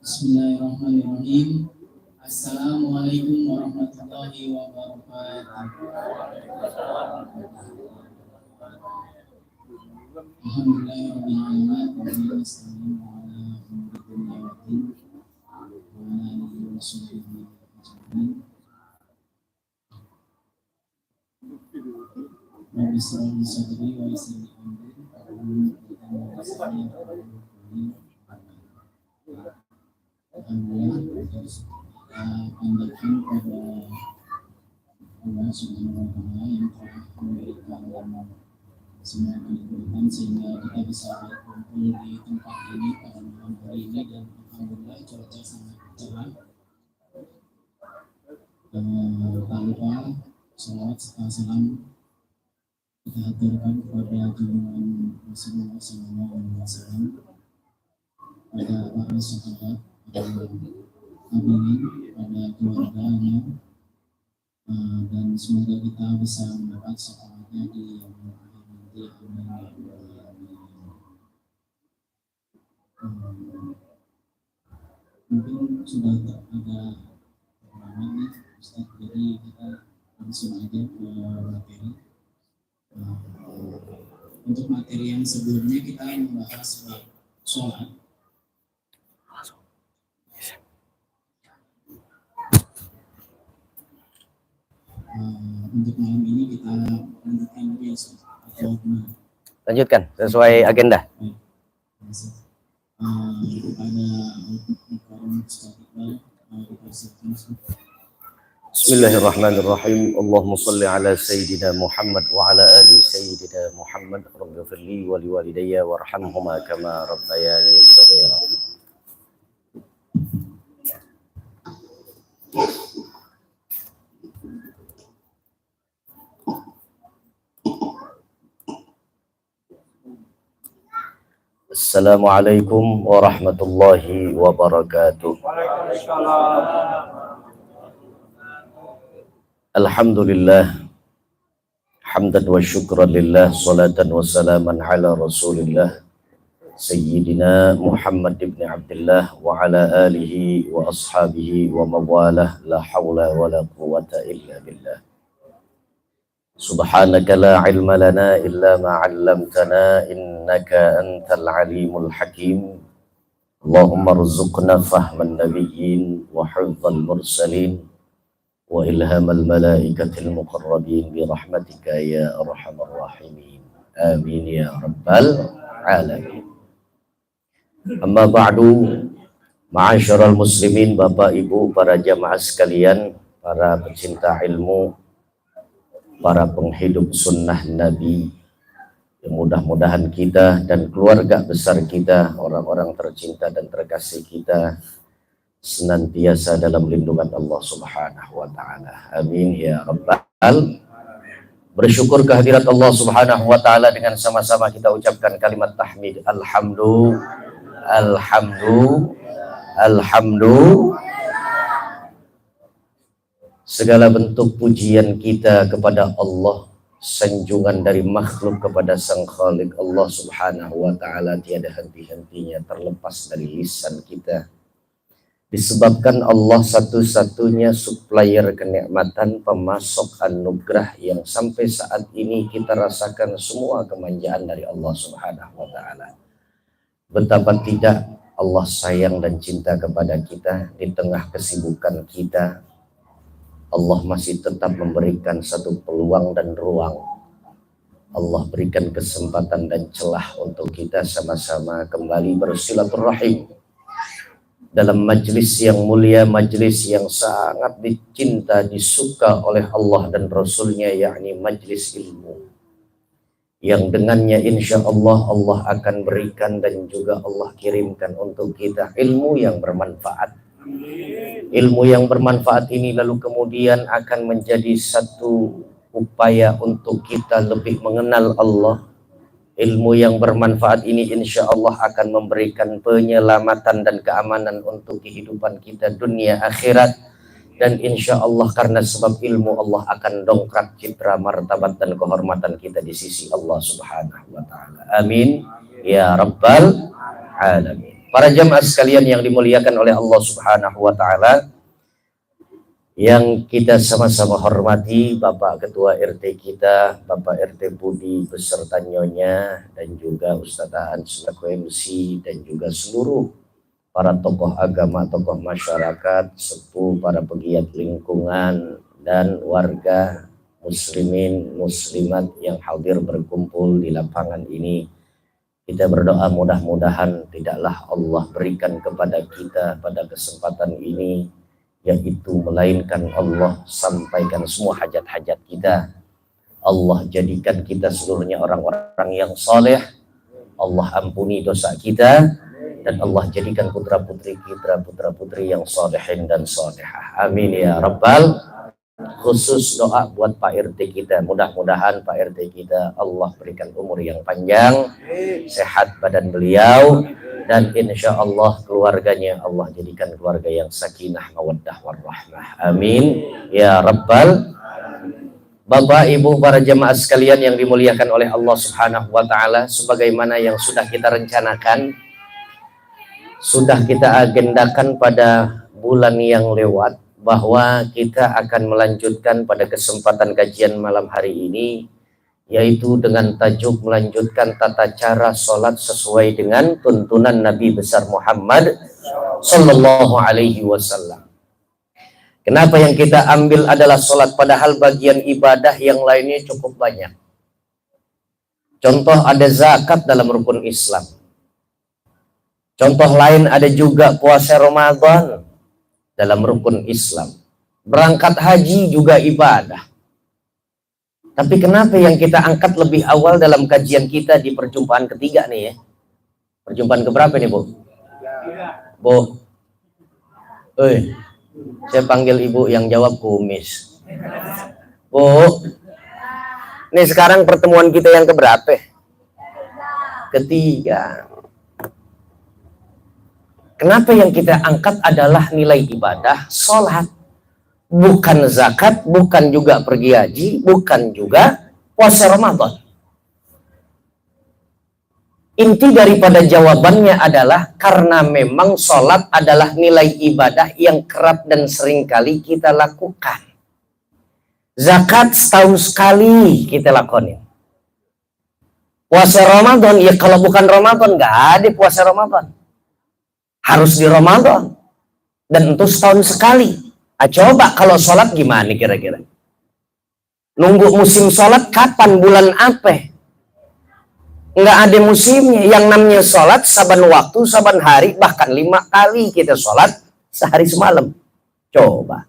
Bismillahirrahmanirrahim. Assalamualaikum warahmatullahi wabarakatuh. Alhamdulillahirabbil alamin wa nasta'inu ala umuri dunya wa din wa ala alihi wa sahbihi ajma'in. Rabbi shrah li sadri wa yassir li amri wahlul 'uqdatam min lisani yafqahu qawli. Alhamdulillah kita panjatkan pada Allah Subhanahu wa Ta'ala yang telah memberikan semua kenikmatan sehingga kita bisa berkumpul di tempat ini pada malam hari ini, dan alhamdulillah cuaca sangat cerah. Tak lupa salawat serta salam kita aturkan kepada junjungan Rasulullah SAW, pada para sahabat, amin, pada keluarganya, dan semoga kita bisa mendapat syafaatnya di yaumul akhir nanti. Amin. Mungkin sudah ada pengalaman nih Ustaz, jadi kita langsung aja ke materi. Untuk materi yang sebelumnya kita membahas bab sholat. Untuk malam ini kita lanjutkan lagi atau lanjutkan sesuai agenda. Bismillahirrahmanirrahim. Allahumma salli ala sayyidina Muhammad wa ala ali sayyidina Muhammad. Rabbighfirli wa liwalidayya warhamhuma kama rabbayani shaghira. Assalamualaikum warahmatullahi wabarakatuh. Alhamdulillah, hamdan wa syukran lillah, salatan wa salaman ala rasulillah Sayyidina Muhammad ibn Abdullah wa ala alihi wa ashabihi wa mawalah, la hawla wa la quwwata illa billah. Subhanaka la ilma lana illa ma 'allamtana innaka antal alimul hakim. Allahumma rzuqna fahman nabiyyin wa hifdzal mursalin wa ilhamal malaikatil muqarrabin bi rahmatika ya arhamar rahimin. Amin ya rabbal alamin. Amma ba'du, ma'asyiral muslimin, Bapak Ibu, para jamaah sekalian, para pecinta ilmu, para penghidup sunnah Nabi, yang mudah-mudahan kita dan keluarga besar kita, orang-orang tercinta dan terkasih kita, senantiasa dalam lindungan Allah Subhanahu wa Ta'ala. Amin ya rabbal. Bersyukur kehadirat Allah Subhanahu wa Ta'ala dengan sama-sama kita ucapkan kalimat tahmid. Alhamdulillah. Segala bentuk pujian kita kepada Allah, sanjungan dari makhluk kepada Sang Khalik Allah Subhanahu wa Ta'ala tiada henti-hentinya terlepas dari lisan kita. Disebabkan Allah satu-satunya supplier kenikmatan, pemasok anugerah yang sampai saat ini kita rasakan semua kemanjaan dari Allah Subhanahu wa Ta'ala. Betapa tidak Allah sayang dan cinta kepada kita di tengah kesibukan kita. Allah masih tetap memberikan satu peluang dan ruang. Allah berikan kesempatan dan celah untuk kita sama-sama kembali bersilaturahim dalam majlis yang mulia, majlis yang sangat dicinta, disuka oleh Allah dan Rasulnya, yakni majlis ilmu, yang dengannya insya Allah Allah akan berikan dan juga Allah kirimkan untuk kita ilmu yang bermanfaat. Ilmu yang bermanfaat ini lalu kemudian akan menjadi satu upaya untuk kita lebih mengenal Allah. Ilmu yang bermanfaat ini insya Allah akan memberikan penyelamatan dan keamanan untuk kehidupan kita dunia akhirat. Dan insya Allah karena sebab ilmu Allah akan dongkrak citra, martabat dan kehormatan kita di sisi Allah Subhanahu wa Ta'ala. Amin ya Rabbal Alamin. Para jamaah sekalian yang dimuliakan oleh Allah Subhanahu wa Ta'ala, yang kita sama-sama hormati Bapak Ketua RT kita, Bapak RT Budi beserta Nyonya, dan juga Ustadz Aan selaku MC, dan juga seluruh para tokoh agama, tokoh masyarakat, sepuh, para pegiat lingkungan, dan warga muslimin, muslimat yang hadir berkumpul di lapangan ini. Kita berdoa mudah-mudahan tidaklah Allah berikan kepada kita pada kesempatan ini, yaitu melainkan Allah sampaikan semua hajat-hajat kita. Allah jadikan kita seluruhnya orang-orang yang soleh. Allah ampuni dosa kita. Dan Allah jadikan putra-putri kita putra-putri yang solehin dan solehah. Amin ya Rabbal. Khusus doa buat Pak RT kita. Mudah-mudahan Pak RT kita Allah berikan umur yang panjang, sehat badan beliau, dan insya Allah keluarganya Allah jadikan keluarga yang sakinah, mawaddah, warahmah. Amin ya Rabbal. Bapak, Ibu, para jemaah sekalian yang dimuliakan oleh Allah Subhanahu wa Ta'ala, sebagaimana yang sudah kita rencanakan, sudah kita agendakan pada bulan yang lewat, bahwa kita akan melanjutkan pada kesempatan kajian malam hari ini, yaitu dengan tajuk melanjutkan tata cara sholat sesuai dengan tuntunan Nabi besar Muhammad Sallallahu Alaihi Wasallam. Kenapa yang kita ambil adalah sholat, padahal bagian ibadah yang lainnya cukup banyak. Contoh ada zakat dalam rukun Islam. Contoh lain ada juga puasa Ramadan dalam rukun Islam. Berangkat haji juga ibadah. Tapi kenapa yang kita angkat lebih awal dalam kajian kita di perjumpaan ketiga nih ya? Perjumpaan keberapa nih, Bu? Bu. Saya panggil Ibu yang jawab kumis. Bu. Nih sekarang pertemuan kita yang keberapa? Ketiga. Kenapa yang kita angkat adalah nilai ibadah, sholat. Bukan zakat, bukan juga pergi haji, bukan juga puasa Ramadan. Inti daripada jawabannya adalah karena memang sholat adalah nilai ibadah yang kerap dan sering kali kita lakukan. Zakat setahun sekali kita lakonin. Puasa Ramadan, ya kalau bukan Ramadan, nggak ada puasa Ramadan. Harus di Ramadan. Dan itu setahun sekali. Coba kalau sholat gimana kira-kira? Nunggu musim sholat kapan? Bulan apa? Nggak ada musimnya. Yang namanya sholat saban waktu, saban hari, bahkan 5 kali kita sholat sehari semalam. Coba.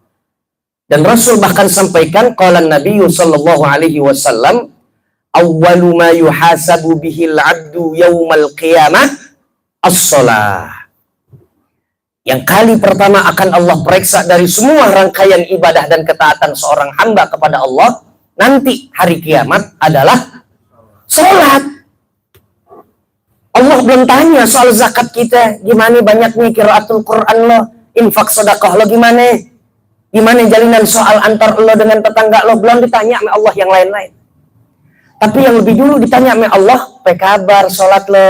Dan Rasul bahkan sampaikan, qala Nabi sallallahu alaihi wasallam, awwalu ma yuhasabu bihil abdu yaumal qiyamah as-sholah. Yang kali pertama akan Allah periksa dari semua rangkaian ibadah dan ketaatan seorang hamba kepada Allah nanti hari kiamat adalah sholat. Allah belum tanya soal zakat kita, gimana banyaknya qiraatul Quran lo, infak sedekah lo gimana, gimana jalinan soal antar lo dengan tetangga lo, belum ditanya sama Allah yang lain-lain. Tapi yang lebih dulu ditanya sama Allah, apa kabar sholat lo?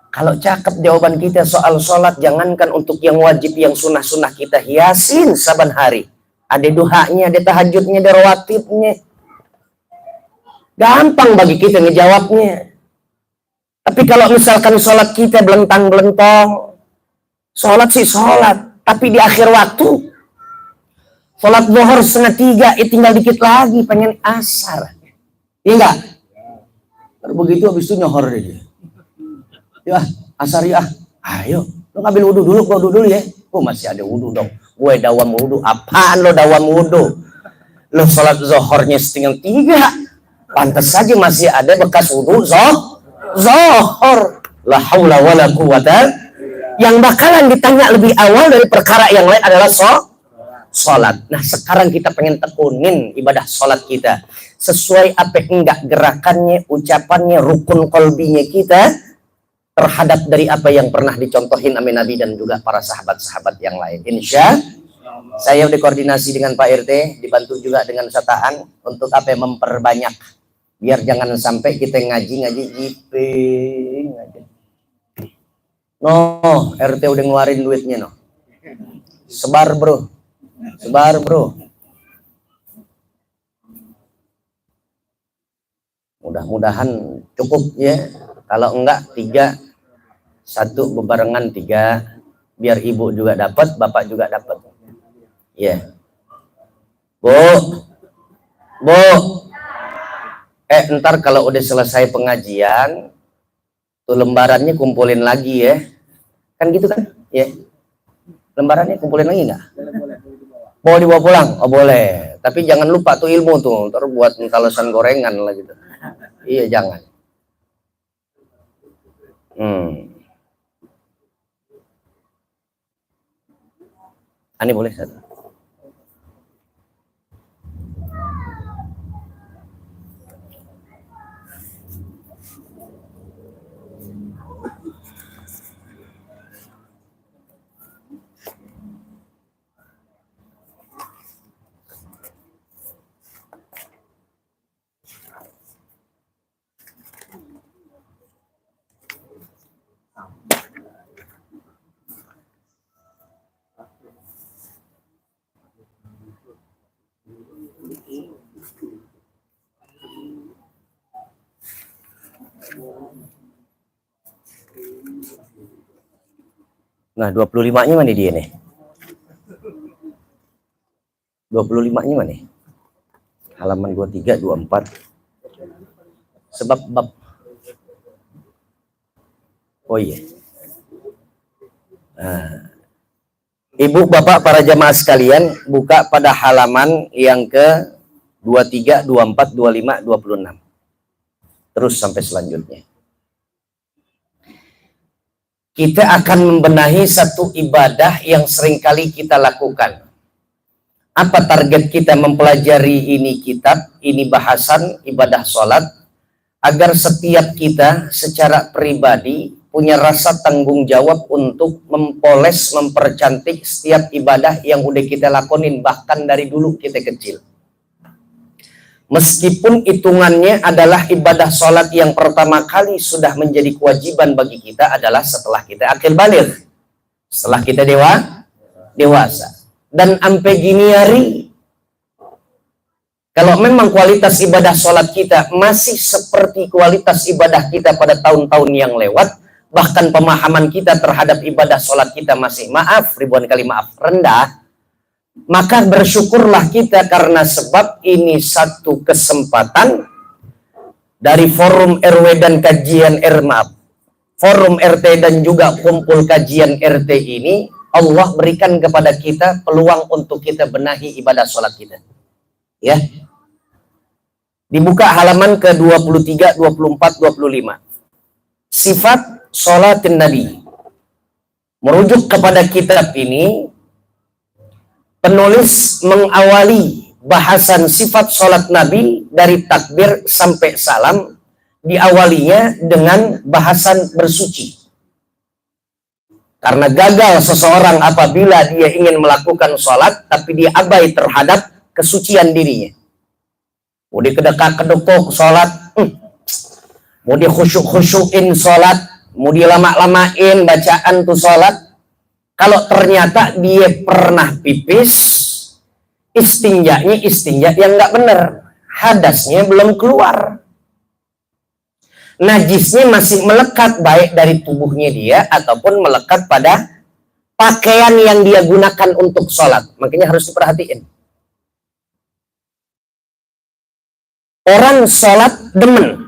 Kalau cakep jawaban kita soal sholat, jangankan untuk yang wajib, yang sunnah-sunnah kita hiasin saban hari. Ada duhanya, ada tahajudnya, ada rawatibnya. Gampang bagi kita ngejawabnya. Tapi kalau misalkan sholat kita belentang-belentong, sholat sih sholat, tapi di akhir waktu, sholat zuhur 2:30, tinggal dikit lagi, pengen asar. Iya enggak? Begitu habis itu nyohor dia. Ya, asar ya. Ayo, lo ngambil wudhu dulu, gua wudhu dulu ya. Oh, masih ada wudhu dong. Gue dawam wudhu. Apaan lo dawam wudhu? Lo sholat zuhurnya 2:30. Pantas saja masih ada bekas wudhu zuhur. La haula wala quwata. Yang bakalan ditanya lebih awal dari perkara yang lain adalah sholat. Nah sekarang kita pengen tekunin ibadah sholat kita sesuai apa enggak gerakannya, ucapannya, rukun kolbinya kita terhadap dari apa yang pernah dicontohin sama Nabi dan juga para sahabat-sahabat yang lain. Insya saya udah koordinasi dengan Pak RT, dibantu juga dengan Sataan untuk apa memperbanyak, biar jangan sampai kita ngaji jiping aja. No, RT udah ngeluarin duitnya no. Sebar bro. Mudah-mudahan cukup ya. Kalau enggak 3, 1 bebarengan 3, biar ibu juga dapat, bapak juga dapat. Ya. Bu. Ntar kalau udah selesai pengajian, tuh lembarannya kumpulin lagi ya. Kan gitu kan? Ya. Lembarannya kumpulin lagi nggak? Mau dibawa pulang? Oh boleh. Tapi jangan lupa tuh ilmu tuh, ntar buat mentalesan gorengan lah gitu. Iya jangan. Ani boleh satu. Nah, 25-nya mana dia nih? 25-nya mana? Halaman 23, 24. Sebab bab. Oh iya. Nah. Ibu, bapak, para jamaah sekalian, buka pada halaman yang ke 23, 24, 25, 26. Terus sampai selanjutnya. Kita akan membenahi satu ibadah yang seringkali kita lakukan. Apa target kita mempelajari ini kitab, ini bahasan ibadah sholat, agar setiap kita secara pribadi punya rasa tanggung jawab untuk mempoles, mempercantik setiap ibadah yang udah kita lakonin, bahkan dari dulu kita kecil. Meskipun hitungannya adalah ibadah sholat yang pertama kali sudah menjadi kewajiban bagi kita adalah setelah kita akil baligh, setelah kita dewasa. Dan sampai gini hari, kalau memang kualitas ibadah sholat kita masih seperti kualitas ibadah kita pada tahun-tahun yang lewat, bahkan pemahaman kita terhadap ibadah sholat kita masih ribuan kali rendah, maka bersyukurlah kita karena sebab ini satu kesempatan dari forum RW dan kajian forum RT dan juga kumpul kajian RT ini, Allah berikan kepada kita peluang untuk kita benahi ibadah sholat kita. Ya. Dibuka halaman ke 23, 24, 25. Sifat sholatin Nabi. Merujuk kepada kitab ini, penulis mengawali bahasan sifat sholat Nabi dari takbir sampai salam, diawalinya dengan bahasan bersuci. Karena gagal seseorang apabila dia ingin melakukan sholat, tapi dia abai terhadap kesucian dirinya. Mau kedekok sholat, mau dia khusyuk-khusyukin sholat, mau dia lama-lamain bacaan tuh sholat. Kalau ternyata dia pernah pipis, istinjanya yang nggak benar, hadasnya belum keluar, najisnya masih melekat baik dari tubuhnya dia ataupun melekat pada pakaian yang dia gunakan untuk sholat. Makanya harus diperhatiin. Orang sholat demen,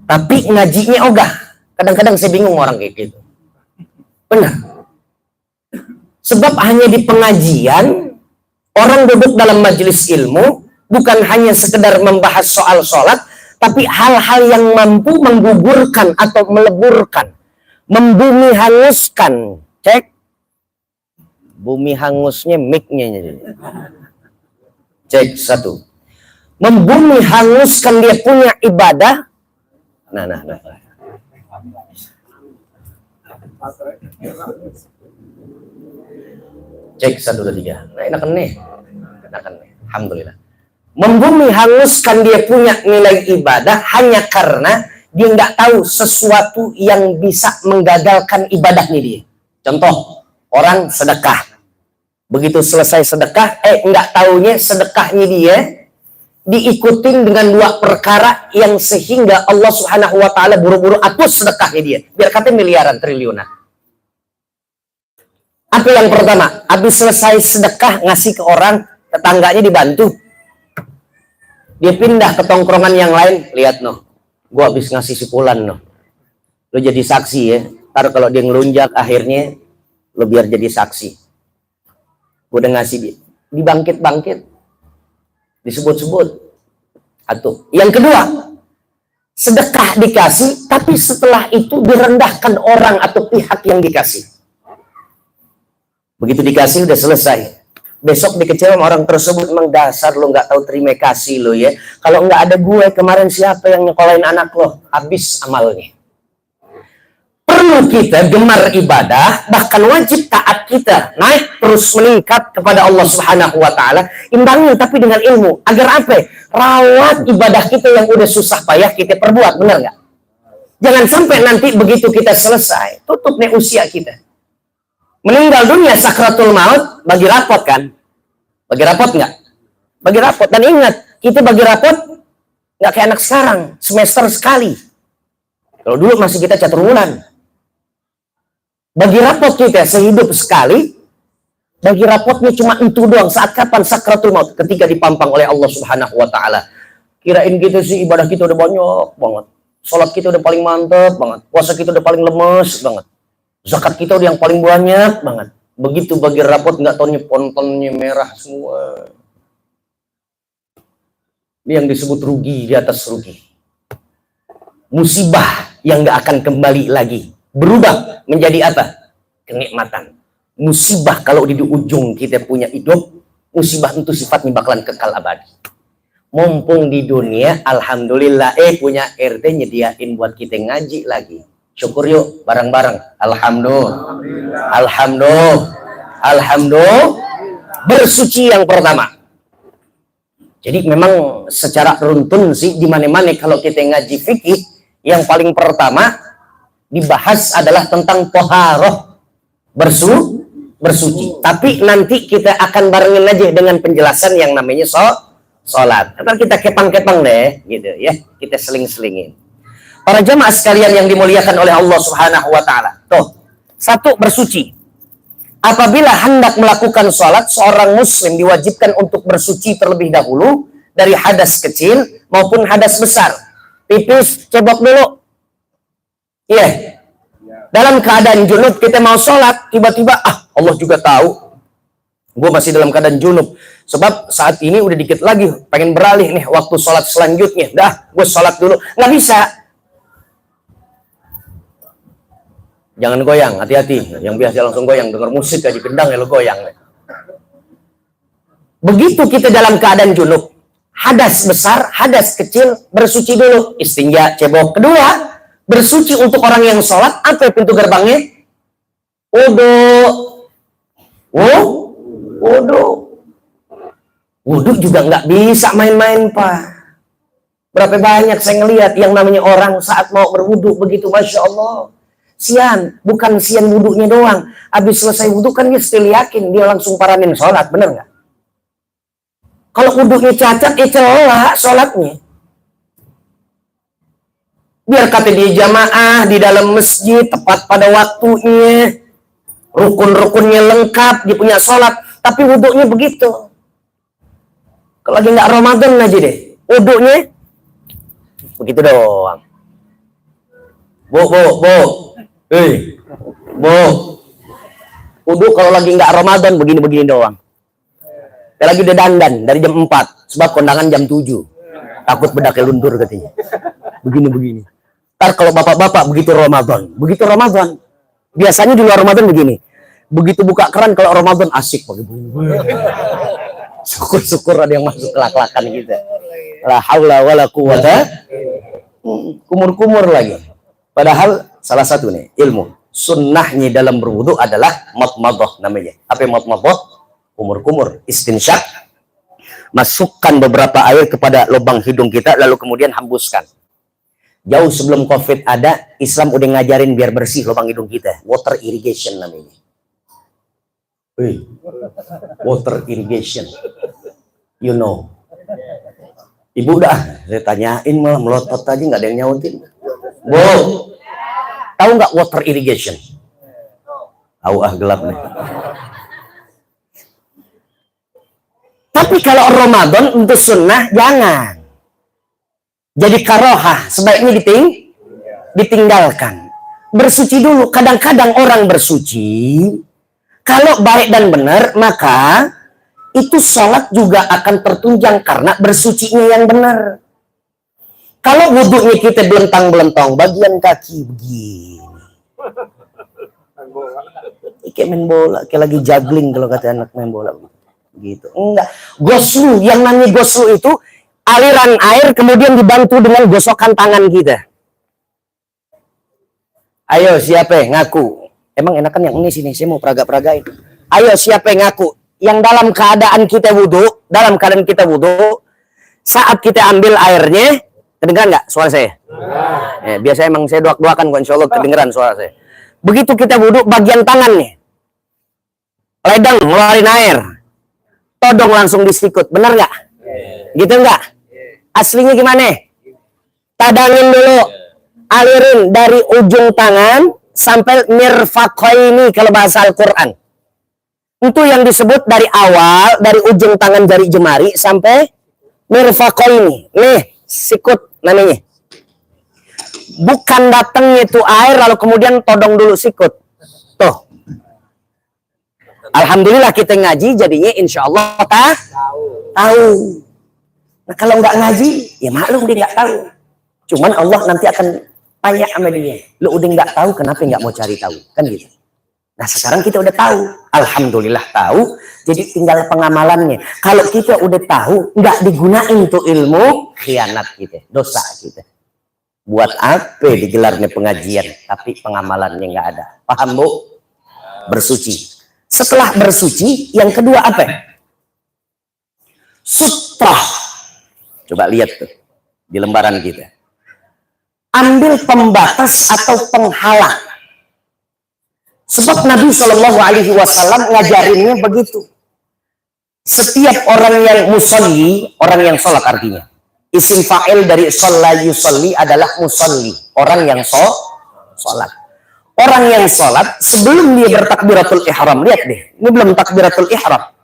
tapi ngajinya ogah. Kadang-kadang saya bingung orang kayak gitu. Benar. Sebab hanya di pengajian, orang duduk dalam majelis ilmu, bukan hanya sekedar membahas soal sholat, tapi hal-hal yang mampu menggugurkan atau meleburkan, membumi hanguskan, Bumi hangusnya mic-nya jadi. Cek 1. Membumi hanguskan dia punya ibadah. Nah. Cek 1, 2, 3. Nah, enakan nih. Alhamdulillah. Membumi hanguskan dia punya nilai ibadah hanya karena dia nggak tahu sesuatu yang bisa menggagalkan ibadahnya dia. Contoh, orang sedekah. Begitu selesai sedekah, nggak taunya sedekahnya dia diikutin dengan 2 perkara yang sehingga Allah Subhanahu wa taala buru-buru hapus sedekahnya dia. Biar katanya miliaran, triliunan. Apa yang pertama? Habis selesai sedekah ngasih ke orang, tetangganya dibantu. Dia pindah ke tongkrongan yang lain, lihat noh. Gua habis ngasih si Fulan noh. Lo jadi saksi ya. Ntar kalau dia ngelunjak akhirnya lo biar jadi saksi. Gua udah ngasih dia. Dibangkit-bangkit. Disebut-sebut. Atau yang kedua, sedekah dikasih, tapi setelah itu direndahkan orang atau pihak yang dikasih. Begitu dikasih udah selesai. Besok dikecewa orang tersebut, emang dasar lo nggak tahu terima kasih lo ya. Kalau nggak ada gue kemarin siapa yang nyekolahin anak lo? Habis amalnya. Perlu kita gemar ibadah, bahkan wajib taat kita naik terus meningkat kepada Allah Subhanahu wa taala, imbangi tapi dengan ilmu. Agar apa? Rawat ibadah kita yang udah susah payah kita perbuat, benar nggak? Jangan sampai nanti begitu kita selesai, tutup nih usia kita. Meninggal dunia sakratul maut, bagi rapot kan? Bagi rapot nggak? Bagi rapot. Dan ingat, kita bagi rapot nggak kayak anak sekarang, semester sekali. Kalau dulu masih kita catur bulan. Bagi rapot kita sehidup sekali, bagi rapotnya cuma itu doang. Saat kapan sakratul maut? Ketika dipampang oleh Allah Subhanahu wa taala. Kirain kita sih ibadah kita udah banyak banget. Salat kita udah paling mantep banget. Puasa kita udah paling lemes banget. Zakat kita udah yang paling banyak banget. Begitu bagi rapot nggak taunya pontonnya merah semua. Ini yang disebut rugi di atas rugi. Musibah yang nggak akan kembali lagi. Berubah menjadi apa? Kenikmatan. Musibah kalau di ujung kita punya hidup, musibah itu sifatnya bakalan kekal abadi. Mumpung di dunia, alhamdulillah punya RT nyediain buat kita ngaji lagi. Syukur yuk bareng-bareng. Alhamdulillah. Bersuci yang pertama. Jadi memang secara runtun sih di mana-mana kalau kita ngaji fikih, yang paling pertama dibahas adalah tentang toharoh, bersuci. Tapi nanti kita akan barengin aja dengan penjelasan yang namanya sholat. Ntar kita kepang-kepang deh, gitu ya. Kita seling-selingin. Para jamaah sekalian yang dimuliakan oleh Allah Subhanahu wa taala. Tuh, 1, bersuci. Apabila hendak melakukan sholat, seorang muslim diwajibkan untuk bersuci terlebih dahulu dari hadas kecil maupun hadas besar. Pipis, cebok dulu. Iya. Dalam keadaan junub kita mau sholat, tiba-tiba Allah juga tahu gue masih dalam keadaan junub. Sebab saat ini udah dikit lagi pengen beralih nih waktu sholat selanjutnya. Dah, gue sholat dulu. Nggak bisa. Jangan goyang, hati-hati. Yang biasa langsung goyang, dengar musik aja gendang ya lo goyang. Begitu kita dalam keadaan junub, hadas besar, hadas kecil, bersuci dulu. Istinja, cebok. Kedua, bersuci untuk orang yang sholat. Apa pintu gerbangnya? Wudu juga nggak bisa main-main, Pak. Berapa banyak saya ngelihat yang namanya orang saat mau berwudu begitu, Masya Allah. Sian, bukan sian wudunya doang. Habis selesai wudu kan dia still yakin, dia langsung paranin sholat, bener nggak? Kalau wudunya cacat, celah sholatnya. Biar kata dia jamaah di dalam masjid, tepat pada waktunya, rukun-rukunnya lengkap, dia punya sholat, tapi wudunya begitu. Kalau lagi nggak Ramadan aja deh, wudunya begitu doang. Wudu kalau lagi nggak Ramadan begini-begini doang. Dia lagi udah dandan dari jam 4, sebab kondangan jam 7. Takut bedaknya luntur katanya. Begini-begini. Ntar kalau bapak-bapak begitu Ramadan. Biasanya di luar Ramadan begini. Begitu buka keran kalau Ramadan asik pagi. Syukur-syukur ada yang masuk kelak-kelakan gitu. La haula wala quwata. Kumur-kumur lagi. Padahal salah satu nih ilmu sunnahnya dalam berwudu adalah madmadah namanya. Apa madmadah? Kumur-kumur, istinsyak. Masukkan beberapa air kepada lubang hidung kita lalu kemudian hembuskan. Jauh sebelum COVID ada, Islam udah ngajarin biar bersih lubang hidung kita. Water irrigation namanya. Water irrigation. You know. Ibu dah, saya tanyain malah melotot aja nggak ada yang nyautin. Bu, tahu nggak water irrigation? Tahu gelap nih. Tapi kalau Ramadan untuk sunnah jangan. Jadi karohah, sebaiknya ditinggalkan. Bersuci dulu. Kadang-kadang orang bersuci, kalau baik dan benar, maka itu sholat juga akan tertunjang karena bersucinya yang benar. Kalau wudhunya kita belentang-belentong, bagian kaki begini. Kayak main bola, kayak lagi juggling kalau kata anak main bola. Gitu. Enggak. Goslu, yang namanya goslu itu aliran air kemudian dibantu dengan gosokan tangan kita. Ayo siapa ngaku? Emang enakan yang ini sini, saya mau peraga-peragain. Ayo siapa yang ngaku? Yang dalam keadaan kita wudhu, saat kita ambil airnya, kedengeran nggak suara saya? Ya, biasa emang saya doak-doakan kok, insya Allah kedengeran suara saya. Begitu kita wudhu, bagian tangannya, ledeng ngeluarin air, todong langsung disikut, bener nggak? Gitu nggak? Aslinya gimana? Tadangin dulu, alirin dari ujung tangan sampai mirfaqaini kalau bahasa Al-Quran. Itu yang disebut dari awal, dari ujung tangan jari jemari sampai mirfaqaini. Nih, sikut namanya. Bukan datangnya itu air lalu kemudian todong dulu sikut. Tuh. Alhamdulillah kita ngaji jadinya insya Allah tahu. Nah kalau nggak ngaji, ya maklum dia nggak tahu. Cuman Allah nanti akan tanya sama dia. Lu udah nggak tahu, kenapa nggak mau cari tahu? Kan gitu. Nah sekarang kita udah tahu. Alhamdulillah tahu. Jadi tinggal pengamalannya. Kalau kita udah tahu, nggak digunain tuh ilmu, khianat kita, dosa kita. Buat apa digelarnya pengajian, tapi pengamalannya nggak ada. Paham Bu? Bersuci. Setelah bersuci, yang kedua apa? Sutrah. Coba lihat tuh di lembaran kita. Ambil pembatas atau penghalang. Sebab Nabi Shallallahu Alaihi Wasallam ngajarinnya begitu. Setiap orang yang musolli, orang yang sholat artinya. Isim fa'il dari sholla yusolli adalah musolli, orang yang sholat. Orang yang sholat sebelum dia bertakbiratul ihram, lihat deh, ini belum takbiratul ihram.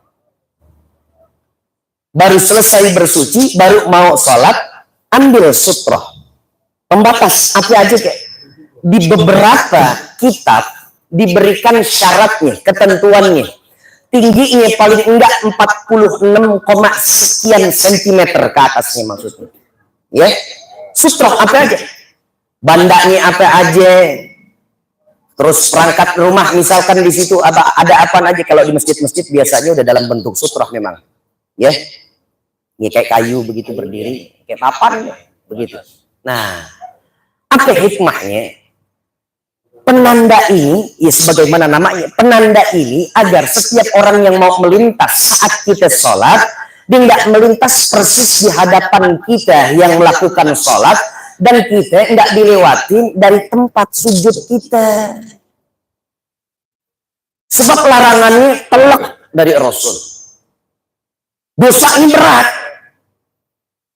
Baru selesai bersuci, baru mau sholat, ambil sutroh. Pembatas, apa aja kayak. Di beberapa kitab, diberikan syaratnya, ketentuannya. Tingginya paling enggak 46, sekian sentimeter ke atasnya maksudnya. Ya, sutroh apa aja. Bandanya apa aja. Terus perangkat rumah, misalkan di situ ada apa aja. Kalau di masjid-masjid biasanya udah dalam bentuk sutroh memang. Ya. Ya kayak kayu begitu berdiri, kayak papan begitu. Nah, apa hikmahnya? Penanda ini, ya sebagaimana namanya, penanda ini agar setiap orang yang mau melintas saat kita sholat, dia nggak melintas persis di hadapan kita yang melakukan sholat, dan kita nggak dilewatin dari tempat sujud kita. Sebab larangannya telak dari Rasul. Dosa ini berat.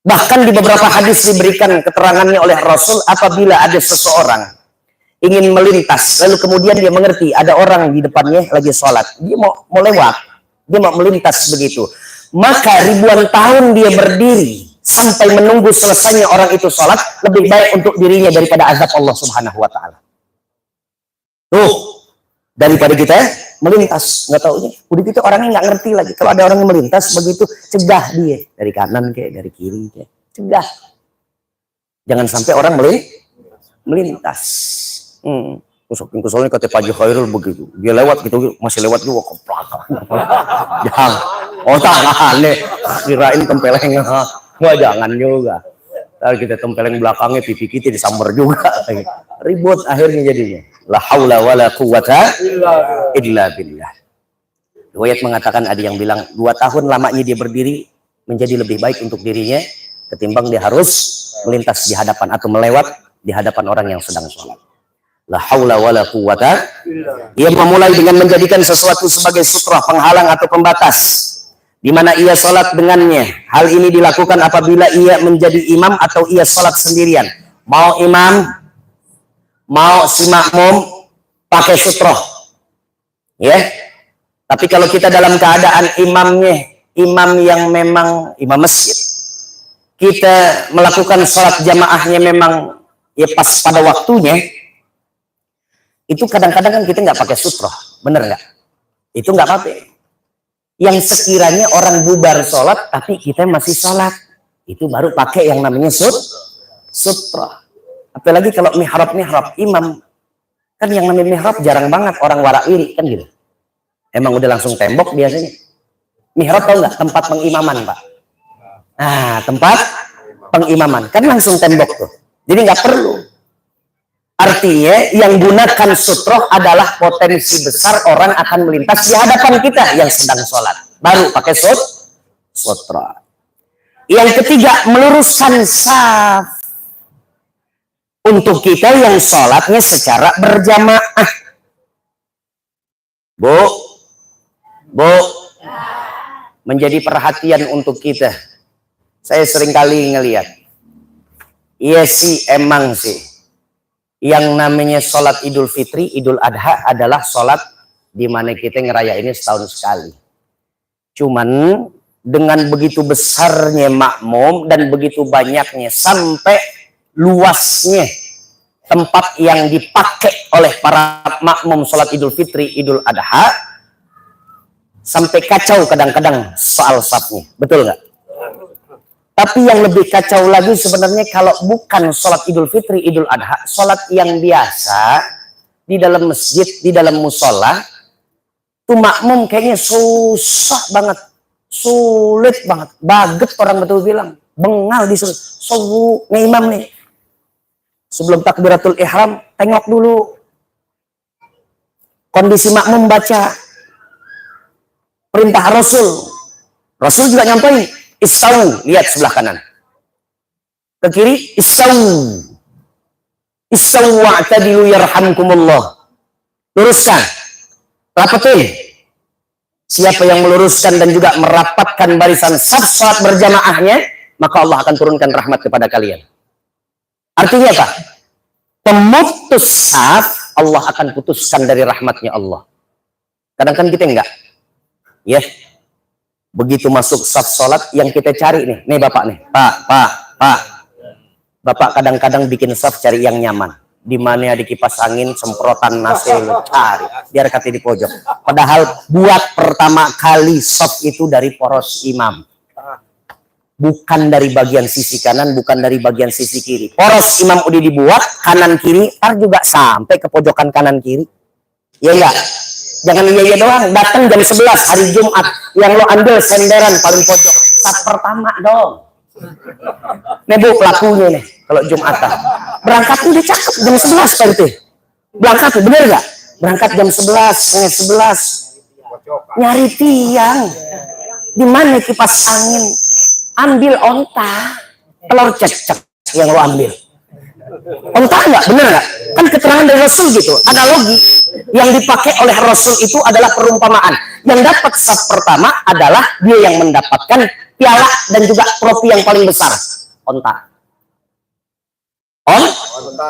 Bahkan di beberapa hadis diberikan keterangannya oleh Rasul apabila ada seseorang ingin melintas, lalu kemudian dia mengerti ada orang di depannya lagi sholat, dia mau lewat, dia mau melintas begitu, maka ribuan tahun dia berdiri sampai menunggu selesainya orang itu sholat lebih baik untuk dirinya daripada azab Allah Subhanahu Wa Taala. Tuh, daripada kita melintas nggak taunya, udah gitu orangnya nggak ngerti lagi. Kalau ada orang yang melintas begitu, cegah dia dari kanan kayak dari kiri kayak, cegah. Jangan sampai orang melintas. soalnya kata Pak Khairul begitu. Dia lewat gitu, masih lewat juga ke belakang. Jangan. Oh tangan nih. Kirain tempeleng. Wah jangan juga. Kalau kita tempeleng belakangnya pipi kita disambar juga. Ribut akhirnya jadinya. La haula wala quwata illa billah. Riwayat mengatakan ada yang bilang 2 tahun lamanya dia berdiri menjadi lebih baik untuk dirinya ketimbang dia harus melintas di hadapan atau melewat di hadapan orang yang sedang sholat. La haula wala quwata. Ia memulai dengan menjadikan sesuatu sebagai sutrah, penghalang atau pembatas di mana ia sholat dengannya. Hal ini dilakukan apabila ia menjadi imam atau ia sholat sendirian. Mau imam, mau si makmum pakai sutrah, ya. Tapi kalau kita dalam keadaan imamnya, imam yang memang imam masjid, kita melakukan sholat jamaahnya memang ya pas pada waktunya, itu kadang-kadang kan kita nggak pakai sutroh, bener nggak? Itu nggak apa-apa. Yang sekiranya orang bubar sholat tapi kita masih sholat, itu baru pakai yang namanya sutroh. Apalagi kalau mihrab imam, kan yang namanya mihrab jarang banget orang warawiri kan gitu. Emang udah langsung tembok biasanya. Mihrab tau nggak? Tempat pengimaman, Pak. Nah, tempat pengimaman kan langsung tembok tuh. Jadi nggak perlu. Artinya yang gunakan sutroh adalah potensi besar orang akan melintas di hadapan kita yang sedang sholat. Baru pakai sutroh. Yang ketiga, meluruskan saf. Untuk kita yang sholatnya secara berjamaah. Bu, menjadi perhatian untuk kita. Saya seringkali ngelihat. Iya sih, emang sih. Yang namanya sholat Idul Fitri, Idul Adha adalah sholat di mana kita ngerayainnya setahun sekali. Cuman dengan begitu besarnya makmum dan begitu banyaknya sampai luasnya tempat yang dipakai oleh para makmum sholat Idul Fitri, Idul Adha, sampai kacau kadang-kadang soal safnya, betul nggak? Tapi yang lebih kacau lagi sebenarnya kalau bukan sholat Idul Fitri, Idul Adha, sholat yang biasa di dalam masjid, di dalam musola, tuh makmum kayaknya susah banget, sulit banget, baget orang betul bilang, bengal disuruh, nih imam nih, sebelum takbiratul ihram, tengok dulu kondisi makmum baca perintah Rasul. Rasul juga nyampein, istau, lihat sebelah kanan. Ke kiri, istau. Istau wa'tadilu yarhamkumullah. Luruskan. Rapatin. Siapa yang meluruskan dan juga merapatkan barisan saf salat berjamaahnya, maka Allah akan turunkan rahmat kepada kalian. Artinya apa? Pemutus saf, Allah akan putuskan dari rahmatnya Allah. Kadang-kadang kita enggak. Ya, begitu masuk saf sholat yang kita cari nih bapak nih, pak, bapak kadang-kadang bikin saf cari yang nyaman, di mana ada kipas angin, semprotan nasi, cari, biar kata di pojok. Padahal buat pertama kali saf itu dari poros imam, bukan dari bagian sisi kanan, bukan dari bagian sisi kiri. Poros imam udah dibuat kanan kiri, ntar juga sampai ke pojokan kanan kiri, ya enggak? Jangan iya doang, datang jam 11 hari Jumat, yang lo ambil senderan paling pojok, saf pertama dong. Nih bu, pelakunya nih, kalau Jumatan. Berangkat udah cakep, jam 11 Pak itu. Berangkat tuh, bener gak? Berangkat jam 11, setengah 11. Nyari tiang. Di mana kipas angin? Ambil onta. Telur cek yang lo ambil. Onta enggak? Bener enggak? Kan keterangan dari Rasul gitu, analogi. Yang dipakai oleh Rasul itu adalah perumpamaan. Yang dapat saf pertama adalah dia yang mendapatkan piala dan juga trofi yang paling besar. Onta. Onta.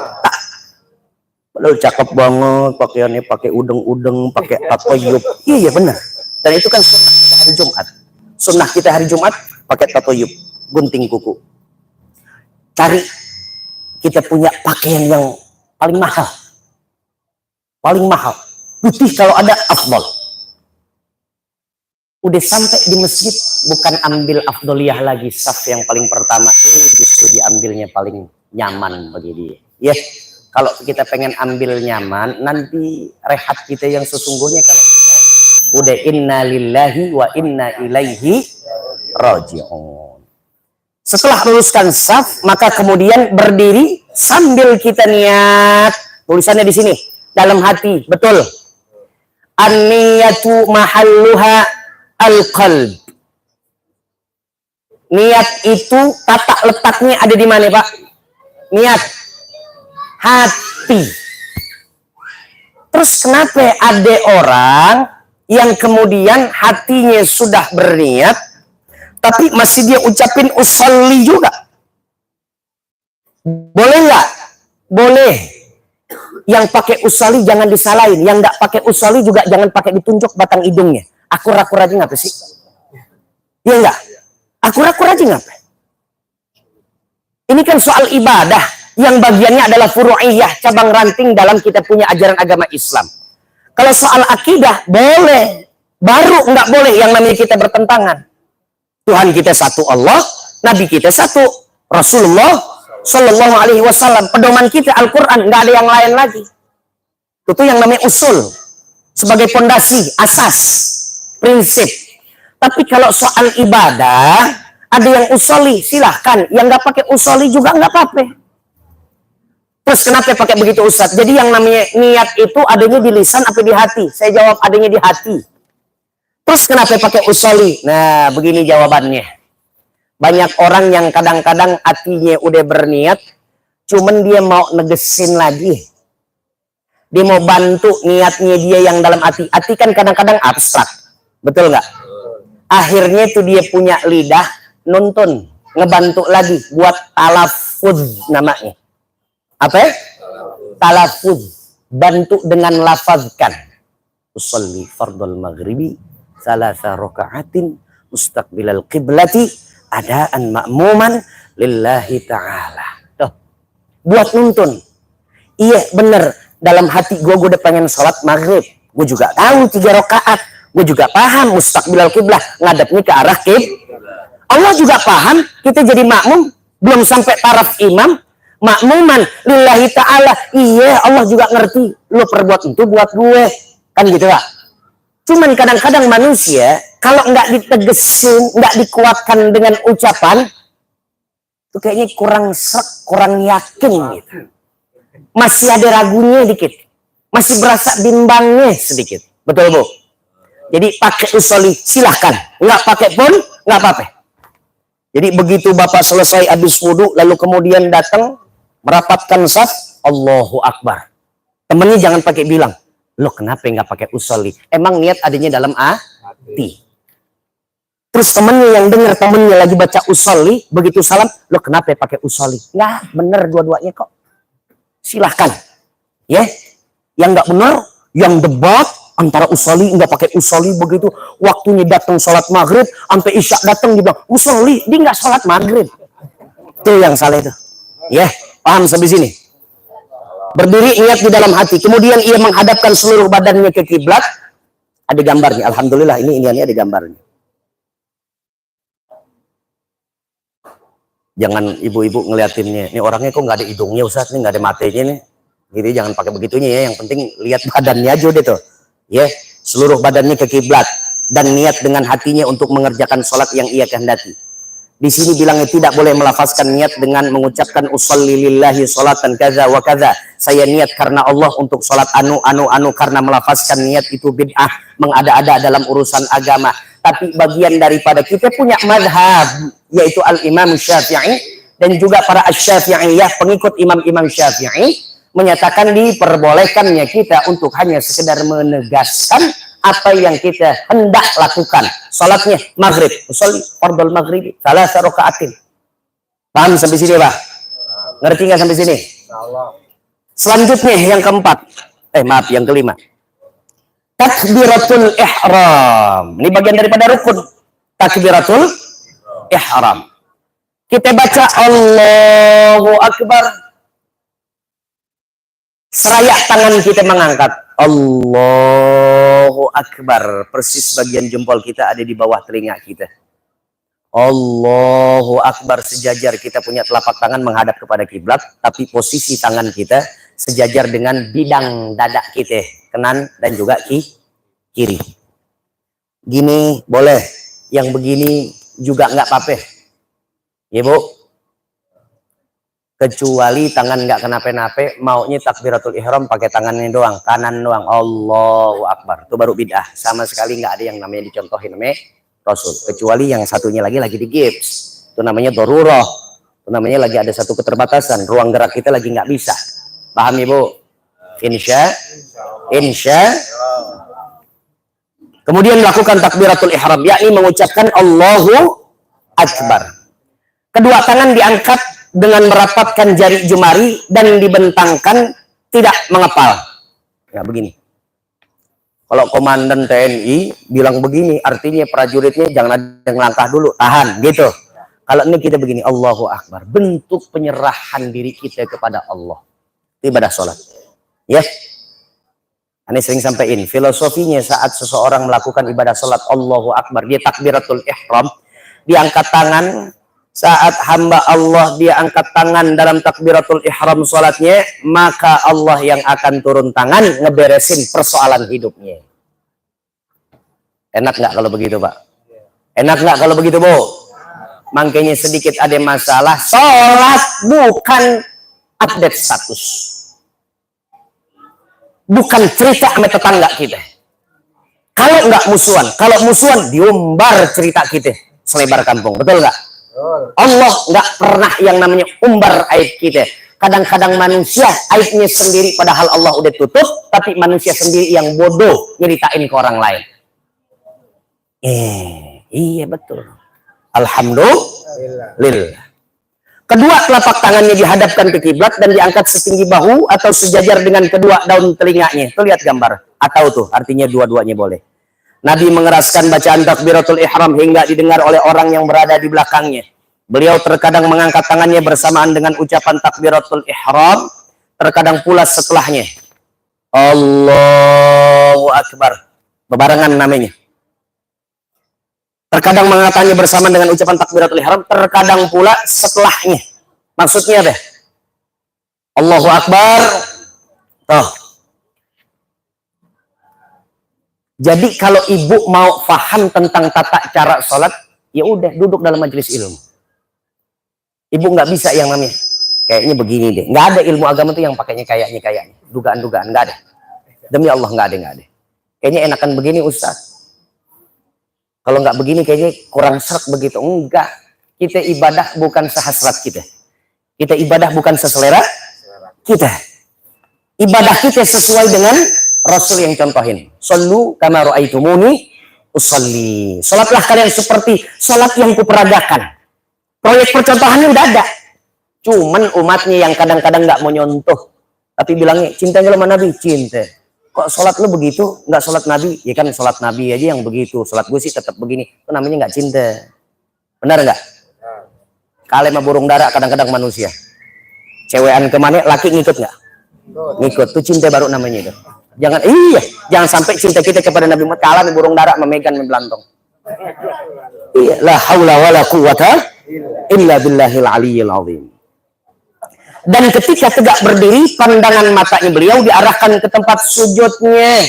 Padahal cakep banget pakaiannya, pakai udeng-udeng, pakai tatoyub. Iya benar. Dan itu kan sunnah kita hari Jumat. Sunnah kita hari Jumat pakai tatoyub, gunting kuku. Cari kita punya pakaian yang paling mahal. Paling mahal, putih kalau ada afdol. Udah sampai di masjid, bukan ambil afdoliyah lagi, saf yang paling pertama, justru diambilnya paling nyaman bagi dia. Ya, Kalau kita pengen ambil nyaman, nanti rehat kita yang sesungguhnya kalau kita udah inna lillahi wa inna ilaihi raji'un. Setelah luruskan saf, maka kemudian berdiri sambil kita niat. Tulisannya di sini, dalam hati, betul. An-niyatu mahalluha al-qalb. Niat itu tata letaknya ada di mana, Pak? Niat. Hati. Terus kenapa ada orang yang kemudian hatinya sudah berniat tapi masih dia ucapin usolli juga? Boleh nggak? Boleh. Yang pakai usolli jangan disalahin, yang nggak pakai usolli juga jangan pakai ditunjuk batang hidungnya. Akur-akur aja ngapa sih? Iya nggak? Akur-akur aja ngapa? Ini kan soal ibadah yang bagiannya adalah furu'iyah, cabang ranting dalam kita punya ajaran agama Islam. Kalau soal akidah, boleh. Baru nggak boleh yang namanya kita bertentangan. Tuhan kita satu Allah, Nabi kita satu, Rasulullah Shallallahu Alaihi Wasallam. Pedoman kita Al-Quran, nggak ada yang lain lagi. Itu yang namanya usul. Sebagai pondasi, asas, prinsip. Tapi kalau soal ibadah, ada yang usoli, silahkan. Yang nggak pakai usoli juga nggak apa-apa. Terus kenapa pakai begitu Ustaz? Jadi yang namanya niat itu adanya di lisan apa di hati? Saya jawab adanya di hati. Terus kenapa pakai usoli? Nah, begini jawabannya. Banyak orang yang kadang-kadang hatinya udah berniat, cuman dia mau negesin lagi. Dia mau bantu niatnya dia yang dalam hati. Hati kan kadang-kadang abstrak. Betul nggak? Akhirnya tuh dia punya lidah, nuntun. Ngebantu lagi buat talaffuz namanya. Apa? Talaffuz, bantu dengan lafazkan. Usolli fardul maghribi salasa raka'atin mustaqbilal qiblati adaan ma'muman lillahi ta'ala. Tuh. Buat nuntun. Iya bener, dalam hati gue udah pengen sholat maghrib. Gue juga tahu 3 rakaat. Gue juga paham mustaqbilal qiblah, ngadepnya ke arah Allah juga paham, kita jadi makmum belum sampai taraf imam. Makmuman lillahi ta'ala. Iya, Allah juga ngerti. Lo perbuat itu buat gue. Kan gitu Pak. Cuman kadang-kadang manusia, kalau nggak ditegesin, nggak dikuatkan dengan ucapan, itu kayaknya kurang srek, kurang yakin gitu. Masih ada ragunya dikit. Masih berasa bimbangnya sedikit. Betul Bu? Jadi pakai usoli, silahkan. Nggak pakai pun, nggak apa-apa. Jadi begitu Bapak selesai habis wudhu, lalu kemudian datang, merapatkan saf, Allahu Akbar. Temennya jangan pakai bilang, lo kenapa nggak pakai usolli? Emang niat adanya dalam hati. Terus temennya yang dengar temennya lagi baca usolli, begitu salam, lo kenapa pakai usolli? Nggak bener dua-duanya kok. Silahkan. Ya, yang nggak bener, yang debat antara usolli nggak pakai usolli begitu. Waktunya datang sholat maghrib, sampai isya datang dia bilang usolli, dia nggak sholat maghrib. Itu yang salah itu. Ya. Paham sampai sini? Berdiri niat di dalam hati. Kemudian ia menghadapkan seluruh badannya ke kiblat. Ada gambarnya. Alhamdulillah ini ada gambarnya. Jangan ibu-ibu ngeliatinnya. Ini orangnya kok nggak ada hidungnya Ustaz, nih nggak ada matanya nih. Jadi jangan pakai begitunya ya. Yang penting lihat badannya aja deh tuh. Ya, seluruh badannya ke kiblat dan niat dengan hatinya untuk mengerjakan sholat yang ia kehendaki. Di sini bilangnya tidak boleh melafazkan niat dengan mengucapkan usolli lillahi sholatan kaza wa kaza. Saya niat karena Allah untuk sholat anu karena melafazkan niat itu bid'ah, mengada-ada dalam urusan agama. Tapi bagian daripada kita punya madhab, yaitu al-Imam Syafi'i dan juga para asy-Syafi'iyah, pengikut Imam-Imam Syafi'i, menyatakan diperbolehkannya kita untuk hanya sekedar menegaskan apa yang kita hendak lakukan. Salatnya maghrib, usolli fardul maghrib salasa rakaatin. Paham sampai sini Pak? Ngerti nggak sampai sini? Selanjutnya yang keempat, yang kelima, takbiratul ihram. Ini bagian daripada rukun. Takbiratul ihram. Kita baca Allahu Akbar. Seraya tangan kita mengangkat. Allahu Akbar. Persis bagian jempol kita ada di bawah telinga kita. Allahu Akbar, sejajar kita punya telapak tangan menghadap kepada kiblat, tapi posisi tangan kita sejajar dengan bidang dada kita, kanan dan juga kiri. Gini boleh, yang begini juga nggak apa-apa, ya Bu. Kecuali tangan nggak kenapa-napa, maunya takbiratul ihram pakai tangannya doang, kanan doang, Allahu Akbar, itu baru bid'ah. Sama sekali nggak ada yang namanya dicontohin namanya Rasul. Kecuali yang satunya lagi di gips, itu namanya darurah, itu namanya lagi ada satu keterbatasan, ruang gerak kita lagi nggak bisa. Paham Ibu? Insya. Kemudian melakukan takbiratul ihram, yakni mengucapkan Allahu Akbar. Kedua tangan diangkat dengan merapatkan jari jemari dan dibentangkan, tidak mengepal. Ya begini. Kalau komandan TNI bilang begini, artinya prajuritnya jangan ada yang langkah dulu, tahan gitu. Kalau ini kita begini, Allahu Akbar, bentuk penyerahan diri kita kepada Allah. Itu ibadah sholat. Ya. Ini sering sampaikan, filosofinya saat seseorang melakukan ibadah sholat Allahu Akbar, dia takbiratul ihram, dia angkat tangan. Saat hamba Allah dia angkat tangan dalam takbiratul ihram sholatnya, maka Allah yang akan turun tangan ngeberesin persoalan hidupnya. Enak nggak kalau begitu Pak? Enak nggak kalau begitu Bu? Makanya sedikit ada masalah, sholat bukan update status, bukan cerita sama tetangga kita. Kalau nggak musuhan, kalau musuhan diumbar cerita kita selebar kampung, betul nggak? Allah nggak pernah yang namanya umbar aib kita. Kadang-kadang manusia aibnya sendiri padahal Allah udah tutup, tapi manusia sendiri yang bodoh nyeritain ke orang lain. Iya betul. Alhamdulillah. Kedua telapak tangannya dihadapkan ke kiblat dan diangkat setinggi bahu atau sejajar dengan kedua daun telinganya. Tuh lihat gambar. Atau tuh artinya dua-duanya boleh. Nabi mengeraskan bacaan takbiratul ihram hingga didengar oleh orang yang berada di belakangnya. Beliau terkadang mengangkat tangannya bersamaan dengan ucapan takbiratul ihram, terkadang pula setelahnya. Allahu Akbar. Bebarengan namanya. Terkadang mengatakannya bersama dengan ucapan takbiratul ihram, terkadang pula setelahnya. Maksudnya apa? Allahu Akbar. Toh. Jadi kalau ibu mau paham tentang tata cara sholat, ya udah duduk dalam majelis ilmu. Ibu nggak bisa yang namanya kayaknya begini deh. Nggak ada ilmu agama tuh yang pakainya kayaknya. Dugaan-dugaan nggak ada. Demi Allah nggak ada. Kayaknya enakan begini Ustaz. Kalau nggak begini kayaknya kurang serak begitu. Enggak. Kita ibadah bukan sehasrat kita. Kita ibadah bukan seselera kita. Ibadah kita sesuai dengan Rasul yang contohin. Sallu kama ra'aitumuni usolli. Salatlah kalian seperti salat yang kuperagakan. Proyek percontohannya udah ada. Cuman umatnya yang kadang-kadang nggak mau nyontoh. Tapi bilangnya cinta sama Nabi, cinta. Kok sholat lu begitu, nggak sholat Nabi? Ya kan sholat Nabi aja yang begitu. Sholat gue sih tetap begini. Itu namanya nggak cinta. Benar nggak? Kalian sama burung dara kadang-kadang manusia. Cewekan kemana, laki ngikut nggak? Ngikut. Itu cinta baru namanya itu. Jangan sampai cinta kita kepada Nabi Muhammad kalah burung dara memegang membelantong. Iya, la haula wala quwata illa billahil aliyyil azim. Dan ketika tegak berdiri, pandangan matanya beliau diarahkan ke tempat sujudnya.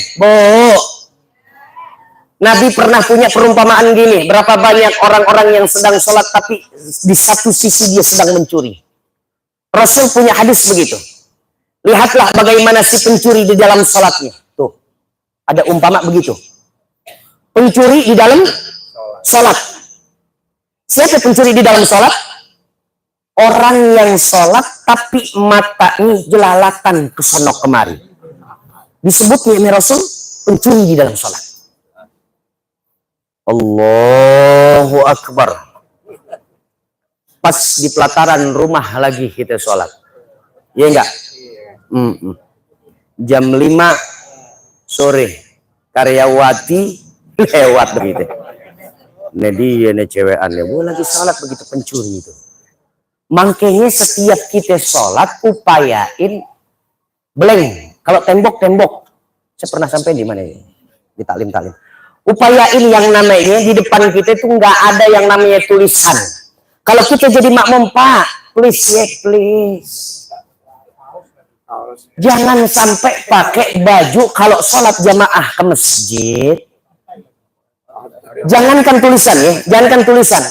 Nabi pernah punya perumpamaan gini, berapa banyak orang-orang yang sedang sholat tapi di satu sisi dia sedang mencuri. Rasul punya hadis begitu. Lihatlah bagaimana si pencuri di dalam sholatnya. Tuh, ada umpama begitu. Pencuri di dalam sholat. Siapa pencuri di dalam sholat? Orang yang sholat tapi matanya jelalatan ke sono kemari. Disebutnya ini Rasul pencuri di dalam sholat. Allahu Akbar. Pas di pelataran rumah lagi kita sholat. Iya enggak? Jam 5 sore karyawati lewat begitu. Nah dia nih cewekannya, lagi sholat begitu pencuri itu. Makanya setiap kita sholat upayain blank. Kalau tembok, saya pernah sampai di mana ya? Di taklim. Upayain yang namanya di depan kita itu nggak ada yang namanya tulisan. Kalau kita jadi makmum Pak, please ya please. Jangan sampai pakai baju kalau sholat jamaah ke masjid. Jangankan tulisan ya, jangankan tulisan.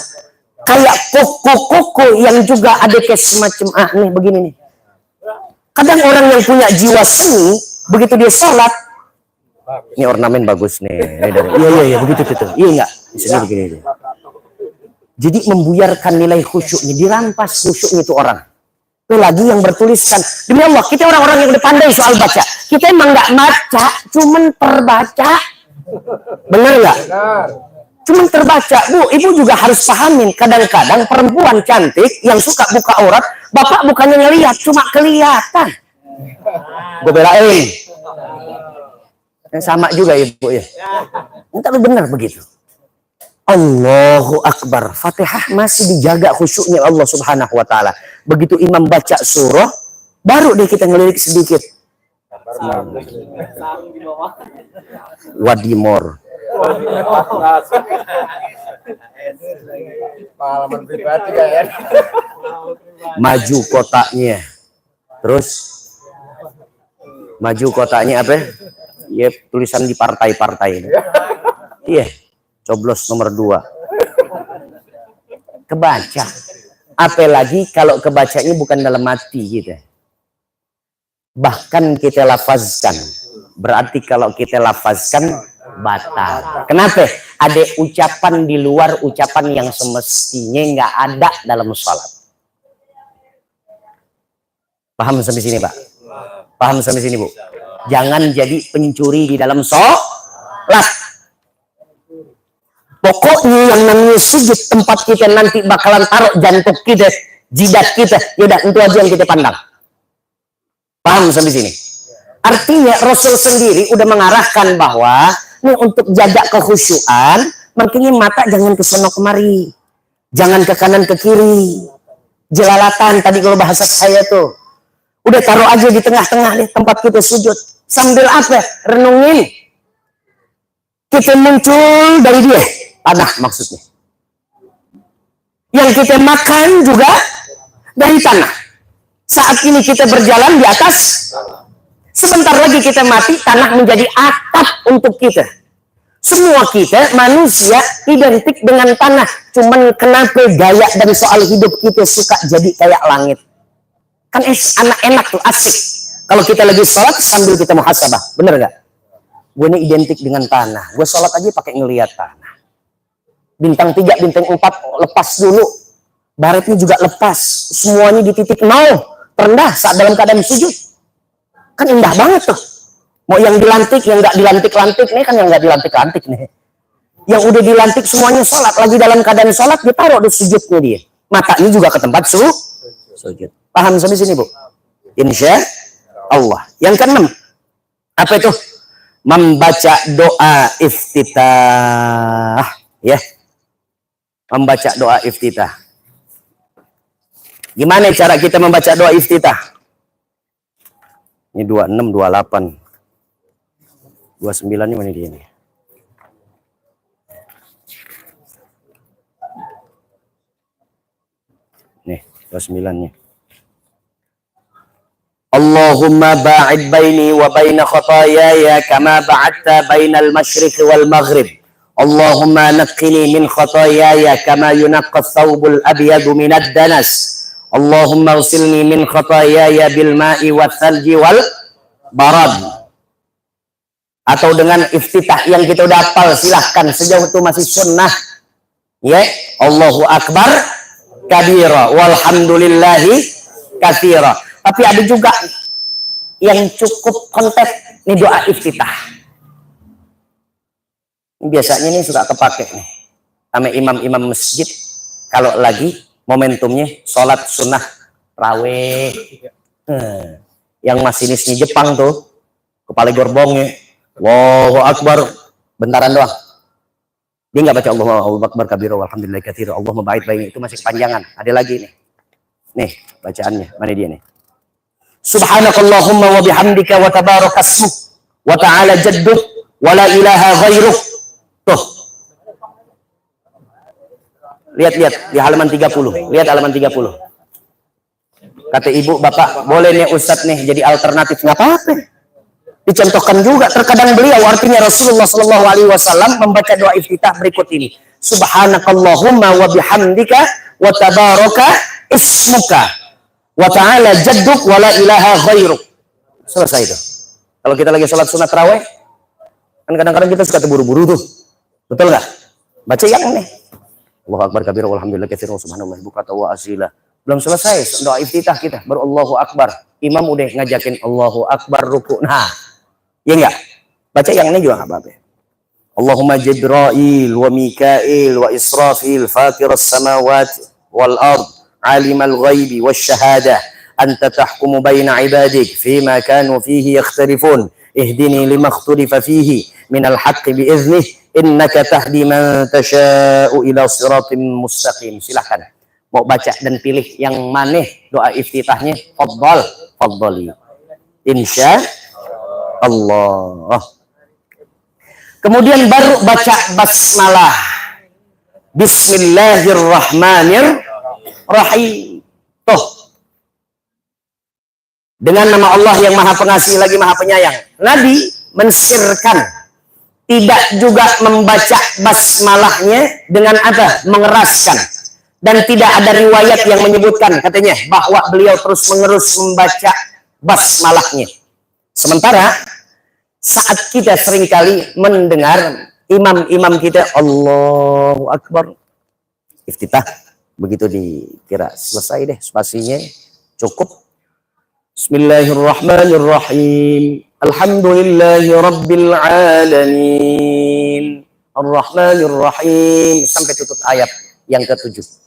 Kayak koko-koko yang juga ada kayak semacam nih begini nih. Kadang orang yang punya jiwa seni, begitu dia sholat, ini ornamen bagus nih. Iya begitu tuh. Iya enggak? Di sini begini aja. Jadi membuyarkan nilai khusyuknya, dirampas khusyuknya itu orang. Itu lagi yang bertuliskan. Demi Allah, kita orang-orang yang udah pandai soal baca. Kita emang nggak baca, cuman terbaca. Benar nggak? Cuman terbaca. Bu, ibu juga harus pahamin. Kadang-kadang perempuan cantik yang suka buka aurat, bapak bukannya ngelihat, cuma kelihatan. Gue belain. Yang sama juga ibu ya. Tapi benar begitu. Allahu Akbar. Fatihah masih dijaga khusyuknya Allah Subhanahu wa Ta'ala. Begitu imam baca surah, baru deh kita ngelirik sedikit. Wadimor. Pengalaman pribadi ya. Maju kotaknya. Terus maju kotaknya apa? Ya tulisan di partai-partai ini. Iya. Coblos nomor 2. Kebaca. Apalagi kalau kebacanya bukan dalam hati kita. Bahkan kita lafazkan. Berarti kalau kita lafazkan batal. Kenapa? Ada ucapan di luar ucapan yang semestinya nggak ada dalam sholat. Paham sampai sini, Pak? Paham sampai sini, Bu? Jangan jadi pencuri di dalam sholat. Pokoknya yang namanya sujud, tempat kita nanti bakalan taruh jantung kita, jidat kita. Yaudah, itu aja yang kita pandang. Paham sampai sini? Artinya Rasul sendiri udah mengarahkan bahwa nih untuk jaga kekhusyuan, makanya mata jangan ke sono kemari. Jangan ke kanan ke kiri. Jelalatan tadi kalau bahasa saya tuh. Udah taruh aja di tengah-tengah deh tempat kita sujud. Sambil apa? Renungin. Kita muncul dari dia. Tanah maksudnya. Yang kita makan juga dari tanah. Saat ini kita berjalan di atas. Sebentar lagi kita mati, tanah menjadi atap untuk kita. Semua kita manusia identik dengan tanah. Cuman kenapa gaya dan soal hidup kita suka jadi kayak langit. Kan anak enak tuh, asik. Kalau kita lagi sholat sambil kita muhasabah. Bener gak? Gue ini identik dengan tanah. Gue sholat aja pakai ngeliat tanah. Bintang 3, bintang 4 lepas dulu. Baretnya juga lepas. Semuanya di titik 0. Terendah saat dalam keadaan sujud. Kan indah banget tuh. Mau yang dilantik, yang nggak dilantik-lantik. Nih kan yang nggak dilantik-lantik nih. Yang udah dilantik semuanya sholat. Lagi dalam keadaan sholat, ditaruh di sujudnya dia. Matanya juga ke tempat sujud. Paham sampai sini, Bu? Insya Allah. Yang keenam. Apa itu? Membaca doa iftitah. Ya. Membaca doa iftitah. Gimana cara kita membaca doa iftitah? Ini 26, 28. 29 ini mana dia nih? Nih, 29-nya. Allahumma ba'id baini wa baina khataayaya kama ba'adta bainal masyriqi wal maghrib. Allahumma naqqini min khataayaya kama yunaqqa thawbul abyadu minad danas. Allahumma usilni min khataayaya bil ma'i wal thalji wal barad. Atau dengan iftitah yang kita udah hafal, silahkan sejauh itu masih sunnah. Ya, Allahu Akbar kabira walhamdulillahi katsira. Tapi ada juga yang cukup konteks nih doa iftitah. Biasanya ini suka kepake nih sama imam-imam masjid kalau lagi momentumnya sholat sunnah raweh. Yang masinisnya Jepang tuh kepala gerbongnya Allahu Akbar bentaran doang. Dia nggak baca Allahu Akbar kabira walhamdulillahi katsira. Allah mabait baini, itu masih kepanjangan. Ada lagi nih. Nih bacaannya. Mana dia nih? Subhanakallahumma wa bihamdika wa tabarakasmuk wa ta'ala jadduk wa la ilaha ghairuk. Tuh. Lihat di halaman 30. Lihat halaman 30. Kata ibu, bapak boleh nih Ustadz nih jadi alternatif, nggak apa-apa. Dicontohkan juga terkadang beliau, artinya Rasulullah Shallallahu Alaihi Wasallam membaca doa iftitah berikut ini. Subhanakallahumma wa bihamdika wa tabaraka ismuka wa ta'ala jadduk wa la ilaha ghairuk. Selesai itu. Kalau kita lagi sholat sunat tarawih, kan kadang-kadang kita suka terburu-buru tuh. Betul nggak? Baca yang ini. Allahu akbar kabir walhamdulillah katsiran subhanallah bukratan wa asila. Belum selesai doa iftitah kita, baru Allahu akbar. Imam udah ngajakin Allahu akbar ruku. Nah, ya enggak? Baca yang ini juga enggak apa-apa. Allahumma Jibril wa Mikail wa Israfil fatiras samawati wal ard alimal ghaibi wasyahadah anta tahkumu baina ibadik fima kanu fihi yakhtalifun ihdini lima ikhtalafa fihi minal haqqi biiznih innaka tahdi man tasha'u ila siratim mustaqim. Silakan mau baca dan pilih yang mana doa iftitahnya. Fadhali insya Allah. Kemudian baru baca basmalah. Bismillahirrahmanirrahim. Tuh. Dengan nama Allah yang Maha Pengasih lagi Maha Penyayang. Nabi mensirkan, tidak juga membaca basmalahnya dengan apa? Mengeraskan. Dan tidak ada riwayat yang menyebutkan katanya bahwa beliau terus menerus membaca basmalahnya. Sementara saat kita seringkali mendengar imam-imam kita Allahu Akbar iftitah, begitu dikira selesai deh spasinya cukup. Bismillahirrahmanirrahim. Alhamdulillahi rabbil alamin. Ar-Rahmanir-Rahim sampai tutup ayat yang ke-7.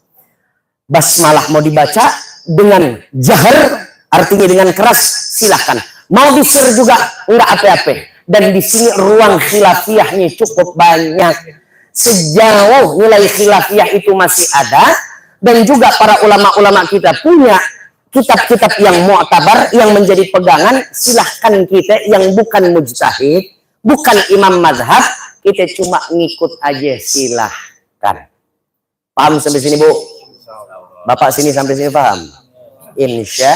Basmalah mau dibaca dengan jahar, artinya dengan keras, silahkan. Mau disir juga enggak apa-apa. Dan di sini ruang khilafiyahnya cukup banyak. Sejauh nilai khilafiyah itu masih ada, dan juga para ulama-ulama kita punya kitab-kitab yang mu'tabar, yang menjadi pegangan, silahkan kita yang bukan mujtahid, bukan imam mazhab, kita cuma ngikut aja, silahkan. Paham sampai sini, Bu? Bapak sini sampai sini paham? Insya.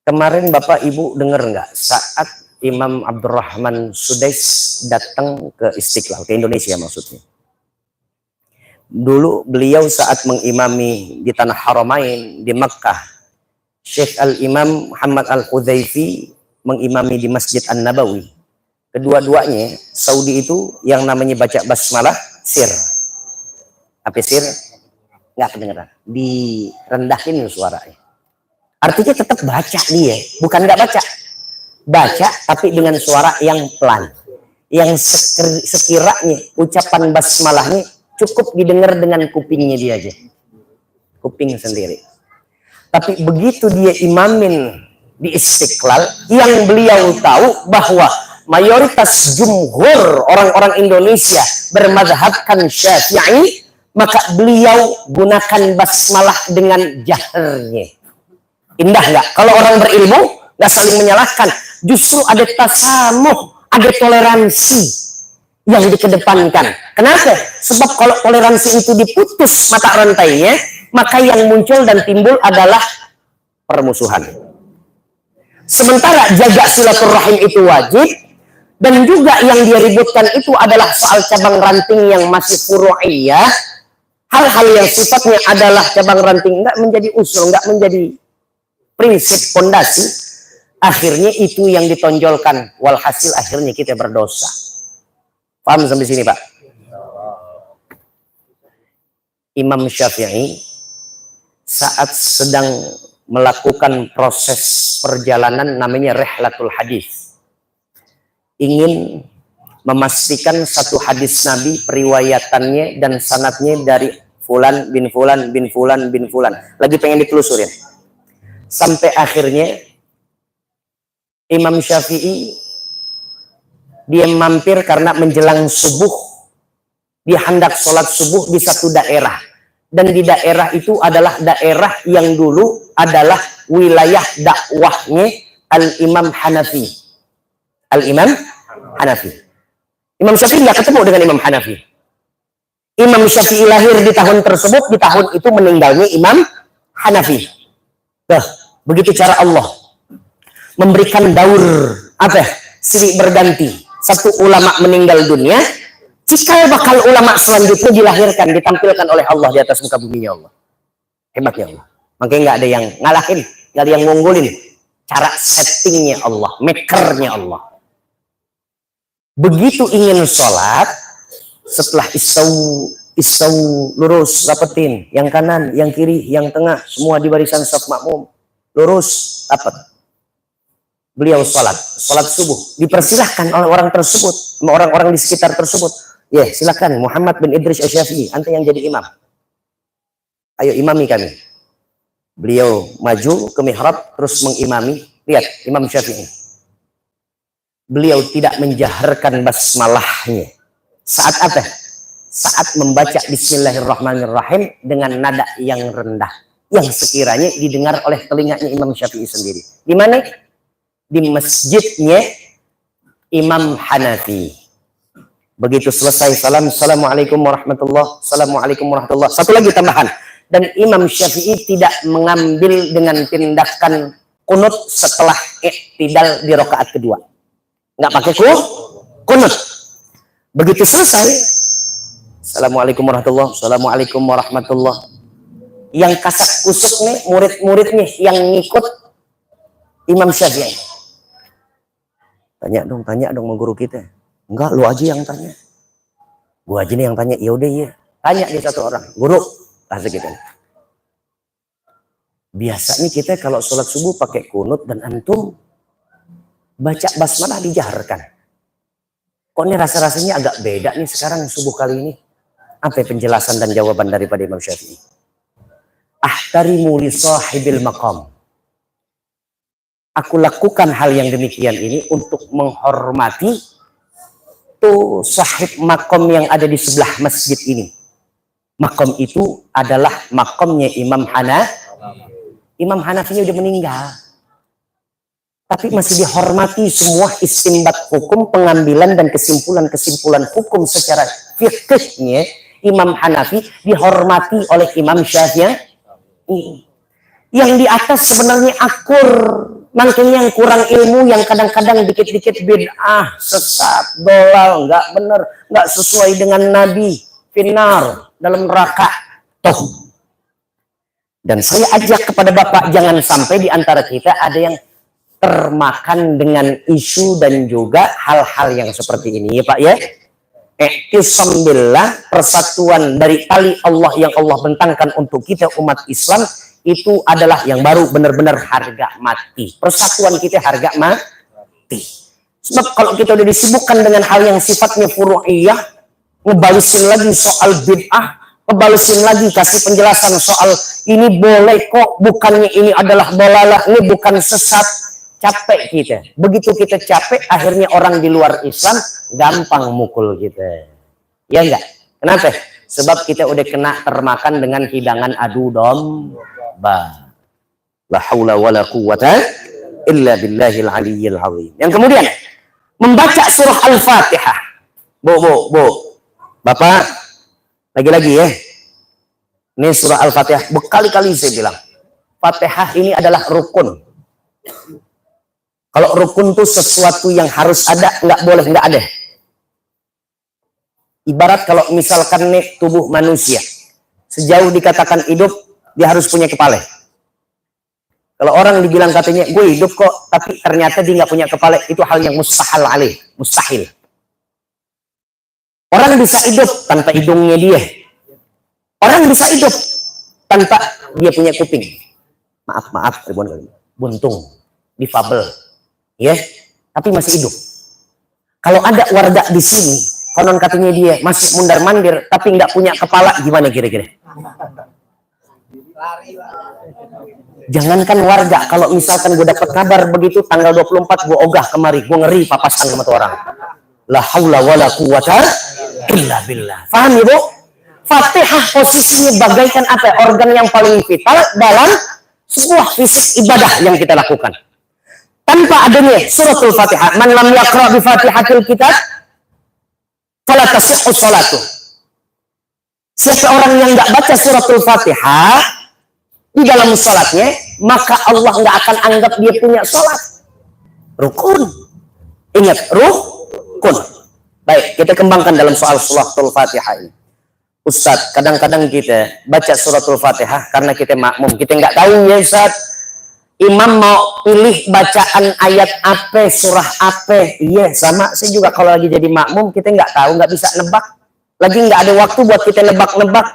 Kemarin Bapak Ibu dengar nggak saat Imam Abdurrahman Sudais datang ke Istiqlal, ke Indonesia maksudnya. Dulu beliau saat mengimami di Tanah Haramain di Mekkah, Syekh Al-Imam Muhammad Al-Hudhaifi mengimami di Masjid An-Nabawi. Kedua-duanya Saudi itu yang namanya baca basmalah sir. Apa sir? Nggak kedengeran. Direndahin suaranya. Artinya tetap baca dia, bukan nggak baca. Baca tapi dengan suara yang pelan. Yang sekiranya ucapan basmalahnya cukup didengar dengan kupingnya dia aja. Kuping sendiri. Tapi begitu dia imamin di Istiqlal, yang beliau tahu bahwa mayoritas jumhur orang-orang Indonesia bermadzhabkan Syafi'i, maka beliau gunakan basmalah dengan jahrnya. Indah nggak? Kalau orang berilmu nggak saling menyalahkan, justru ada tasamuh, ada toleransi yang dikedepankan. Kenapa? Sebab kalau toleransi itu diputus mata rantainya, maka yang muncul dan timbul adalah permusuhan. Sementara jaga silaturahim itu wajib, dan juga yang dia ributkan itu adalah soal cabang ranting yang masih furu'iyah, hal-hal yang sifatnya adalah cabang ranting, nggak menjadi usul, nggak menjadi prinsip pondasi, akhirnya itu yang ditonjolkan, walhasil akhirnya kita berdosa. Paham sampai sini, Pak? Imam Syafi'i saat sedang melakukan proses perjalanan namanya rihlatul hadis, ingin memastikan satu hadis Nabi periwayatannya dan sanadnya dari fulan bin fulan bin fulan bin fulan, lagi pengen ditelusurin. Sampai akhirnya Imam Syafi'i dia mampir karena menjelang subuh, dia hendak sholat subuh di satu daerah, dan di daerah itu adalah daerah yang dulu adalah wilayah dakwahnya Al-Imam Hanafi. Al-Imam Hanafi. Imam Syafi'i nggak ketemu dengan Imam Hanafi. Imam Syafi'i lahir di tahun tersebut, di tahun itu meninggalnya Imam Hanafi. Tuh, begitu cara Allah memberikan daur apa? Silih berganti. Satu ulama meninggal dunia, cikal bakal ulama selanjutnya dilahirkan, ditampilkan oleh Allah di atas muka buminya Allah. Hebatnya Allah. Makanya nggak ada yang ngalahin, nggak ada yang ngunggulin. Cara settingnya Allah, makernya Allah. Begitu ingin sholat, setelah isau lurus, rapetin. Yang kanan, yang kiri, yang tengah, semua di barisan saf makmum. Lurus, rapat. Beliau sholat subuh. Dipersilahkan oleh orang tersebut, orang-orang di sekitar tersebut. Ya, silakan Muhammad bin Idris Asy-Syafi'i, anda yang jadi imam. Ayo imami kami. Beliau maju ke mihrab terus mengimami. Lihat Imam Syafi'i. Beliau tidak menjaharkan basmalahnya. Saat apa? Saat membaca Bismillahirrahmanirrahim dengan nada yang rendah, yang sekiranya didengar oleh telinganya Imam Syafi'i sendiri. Di mana? Di masjidnya Imam Hanafi. Begitu selesai salam, assalamualaikum warahmatullah, assalamualaikum warahmatullah. Satu lagi tambahan. Dan Imam Syafi'i tidak mengambil dengan tindakan kunut setelah iktidal di rakaat kedua. Nggak pakai kunut. Begitu selesai, assalamualaikum warahmatullah, assalamualaikum warahmatullah. Yang kasak kusuk nih, murid-muridnya yang ngikut Imam Syafi'i. Tanya dong sama guru kita. Enggak, lu aja yang tanya. Gua aja nih yang tanya. Ya udah iya. Tanya nih satu orang, guru. Asik gitu. Biasanya kita kalau sholat subuh pakai kunut dan antum baca basmalah dijaharkan. Kok ini rasa-rasanya agak beda nih sekarang subuh kali ini? Apa penjelasan dan jawaban daripada Imam Syafi'i? Ahtarimu li sahibil maqam. Aku lakukan hal yang demikian ini untuk menghormati tuh sahib makom yang ada di sebelah masjid ini. Makom itu adalah makomnya Imam Hanafi. Imam Hanafinya udah meninggal. Tapi masih dihormati semua istimbat hukum, pengambilan dan kesimpulan-kesimpulan hukum secara fikihnya Imam Hanafi dihormati oleh Imam Syafi'i. Yang di atas sebenarnya akur. Makanya yang kurang ilmu, yang kadang-kadang dikit-dikit bid'ah, sesat, dolal, nggak benar, nggak sesuai dengan Nabi, finar, dalam neraka. Toh. Dan saya ajak kepada Bapak, jangan sampai di antara kita ada yang termakan dengan isu dan juga hal-hal yang seperti ini, ya Pak ya. Ihtisam billah, persatuan dari tali Allah yang Allah bentangkan untuk kita umat Islam, itu adalah yang baru benar-benar harga mati. Persatuan kita harga mati. Sebab kalau kita udah disibukkan dengan hal yang sifatnya furu'iyah, ngebalisin lagi soal bid'ah, ngebalisin lagi kasih penjelasan soal ini boleh kok, bukannya ini adalah dolalah, ini bukan sesat. Capek kita. Begitu kita capek, akhirnya orang di luar Islam gampang mukul kita. Ya enggak? Kenapa? Sebab kita udah kena termakan dengan hidangan adu domba. La haula wala quwwata illa billahil aliyyil azim. Yang kemudian membaca surah Al-Fatihah. Bu. Bapak, lagi-lagi ya. Ini surah Al-Fatihah berkali-kali saya bilang. Fatihah ini adalah rukun. Kalau rukun itu sesuatu yang harus ada, nggak boleh nggak ada. Ibarat kalau misalkan nih tubuh manusia, sejauh dikatakan hidup, dia harus punya kepala. Kalau orang dibilang katanya, gue hidup kok, tapi ternyata dia nggak punya kepala, itu hal yang mustahil. Orang bisa hidup tanpa hidungnya dia. Orang bisa hidup tanpa dia punya kuping. Maaf, buntung, difabel. Ya, tapi masih hidup. Kalau ada warga di sini, konon katanya dia masih mundar-mandir, tapi nggak punya kepala, gimana kira-kira? Jangankan warga, kalau misalkan gue dapat kabar begitu, tanggal 24 gue ogah kemari, gue ngeri papasan sama tuh orang. La haula wala quwwata illa billah. Paham ya, Bu? Fatihah posisinya bagaikan apa? Organ yang paling vital dalam sebuah fisik ibadah yang kita lakukan. Tanpa adanya suratul Fatihah, man lam yaqra bi Fatihatil kitab fala tasihhu sholatuh. Siapa orang yang nggak baca suratul Fatihah di dalam sholatnya, maka Allah nggak akan anggap dia punya sholat. Rukun. Ingat, rukun. Baik, kita kembangkan dalam soal suratul Fatihah ini. Ustadz, kadang-kadang kita baca suratul Fatihah karena kita makmum. Kita nggak tahu ya Ustadz, imam mau pilih bacaan ayat apa, surah apa. Iya, sama. Saya juga kalau lagi jadi makmum, kita nggak tahu, nggak bisa nebak. Lagi nggak ada waktu buat kita nebak-nebak.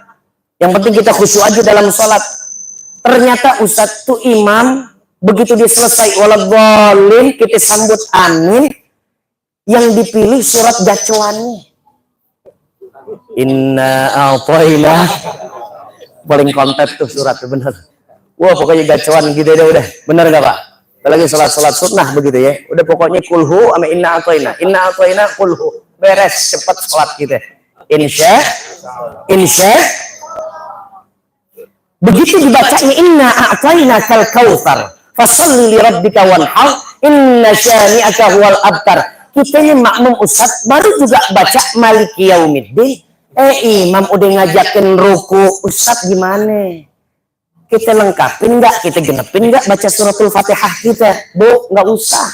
Yang penting kita khusyuk aja dalam sholat. Ternyata Ustadz tuh imam, begitu dia selesai waladhdallin, kita sambut amin, yang dipilih surat gacoannya. Inna a'tayna, paling konten tuh surat, bener. Wah, pokoknya gacoan gitu deh udah. Bener gak Pak? Apalagi sholat sunnah begitu ya. Udah pokoknya kulhu sama inna a'tayna kulhu. Beres, cepat sholat gitu. Insya. Begitu dibacanya inna a'tayna kal kautsar fasholli li rabbika wanhar inna syani'aka huwal abtar. Kita ini makmum Ustadz baru juga baca maliki yaumiddin. Imam udah ngajakin ruku, Ustadz gimana? Kita lengkapin nggak? Kita genepin nggak baca suratul Fatihah kita? Bu, nggak usah.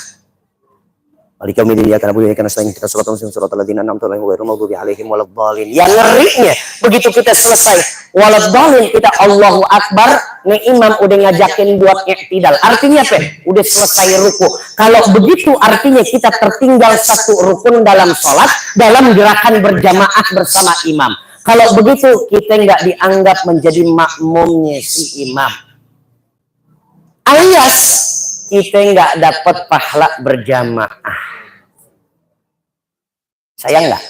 Maliki yaumiddin iyyaka na'budu wa iyyaka nasta'in ihdinas siratal mustaqim siratal ladzina an'amta 'alaihim ghairil maghdubi 'alaihim waladdallin. Yang ngerinya begitu kita selesai waladdallin, kita Allahu Akbar, nih imam udah ngajakin buat i'tidal. Artinya apa? Udah selesai ruku. Kalau begitu artinya kita tertinggal satu rukun dalam sholat, dalam gerakan berjamaah bersama imam. Kalau begitu kita nggak dianggap menjadi makmumnya si imam. Alias kita nggak dapat pahala berjamaah. Sayang nggak?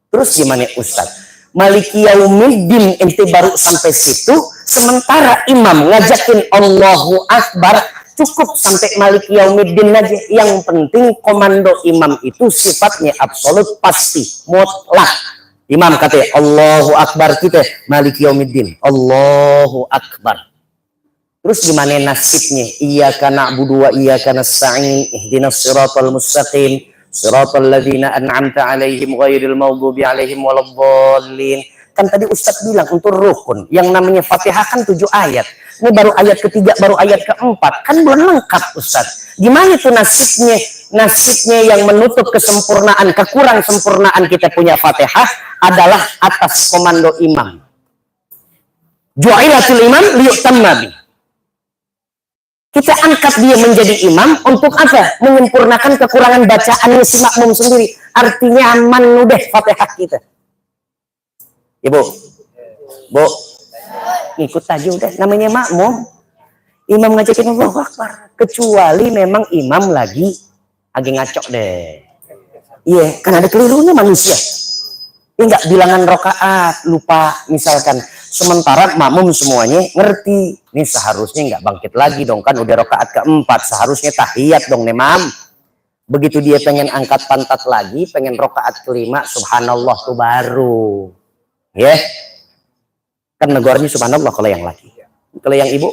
Terus gimana Ustadz? Maliki yaumiddin ente baru sampai situ, sementara imam ngajakin Allahu Akbar, cukup sampai maliki yaumiddin aja. Yang penting komando imam itu sifatnya absolut, pasti, mutlak. Imam kata Allahu Akbar, kita maliki yaumiddin, Allahu Akbar. Terus gimana nasibnya? Iyyaka na'budu wa iyyaka nasta'in ihdinas siratal mustaqim siratal ladzina an'amta 'alaihim ghairil maghdubi 'alaihim waladdallin. Kan tadi Ustadz bilang untuk rukun yang namanya Fatihah kan 7 ayat. Ini baru ayat ketiga, baru ayat keempat. Kan belum lengkap Ustadz. Gimana itu nasibnya? Nasibnya yang menutup kesempurnaan, kekurang sempurnaan kita punya Fatihah adalah atas komando imam. Ju'ilatul imam liyu'tamma bih. Kita angkat dia menjadi imam untuk apa? Menyempurnakan kekurangan bacaannya si makmum sendiri. Artinya aman udah Fatihah kita. Ya Bu, ikut aja udah. Namanya makmum. Imam ngajakin Allahu Akbar. Kecuali memang imam lagi ngacok deh. Iya, kan ada kelirunya manusia. Ini enggak bilangan rokaat, lupa misalkan. Sementara makmum semuanya ngerti. Ini seharusnya nggak bangkit lagi dong, kan udah rakaat keempat, seharusnya tahiyat dong nih mam. Begitu dia pengen angkat pantat lagi, pengen rakaat kelima, subhanallah tuh baru. Ya, kan negornya subhanallah kalau yang laki. Kalau yang ibu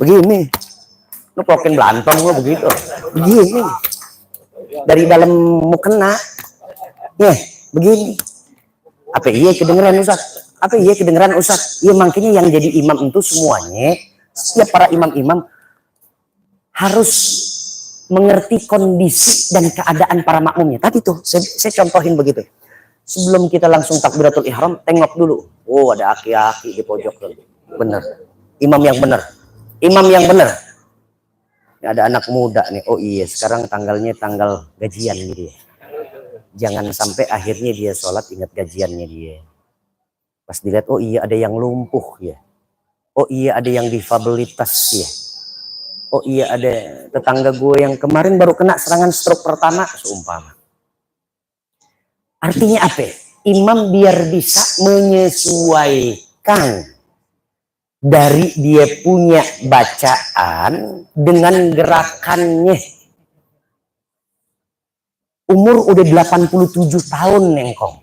begini, lu plokin belantong lu begitu, begini. Dari dalam mukena, ya begini. Apa iya kedengeran Ustaz? Apa iya kedengeran Ustaz? Ya makanya yang jadi imam itu semuanya, setiap para imam-imam harus mengerti kondisi dan keadaan para makmumnya. Tadi tuh saya contohin begitu. Sebelum kita langsung takbiratul ihram, tengok dulu. Oh, ada aki-aki di pojok tuh. Bener. Imam yang bener. Imam yang bener. Ini ada anak muda nih. Oh iya, sekarang tanggalnya tanggal gajian gitu ya. Jangan sampai akhirnya dia sholat ingat gajiannya dia. Pas dilihat, oh iya ada yang lumpuh ya. Oh iya ada yang difabilitas ya. Oh iya ada tetangga gue yang kemarin baru kena serangan stroke pertama, seumpama. Artinya apa? Imam biar bisa menyesuaikan dari dia punya bacaan dengan gerakannya. Umur udah 87 tahun nengkong.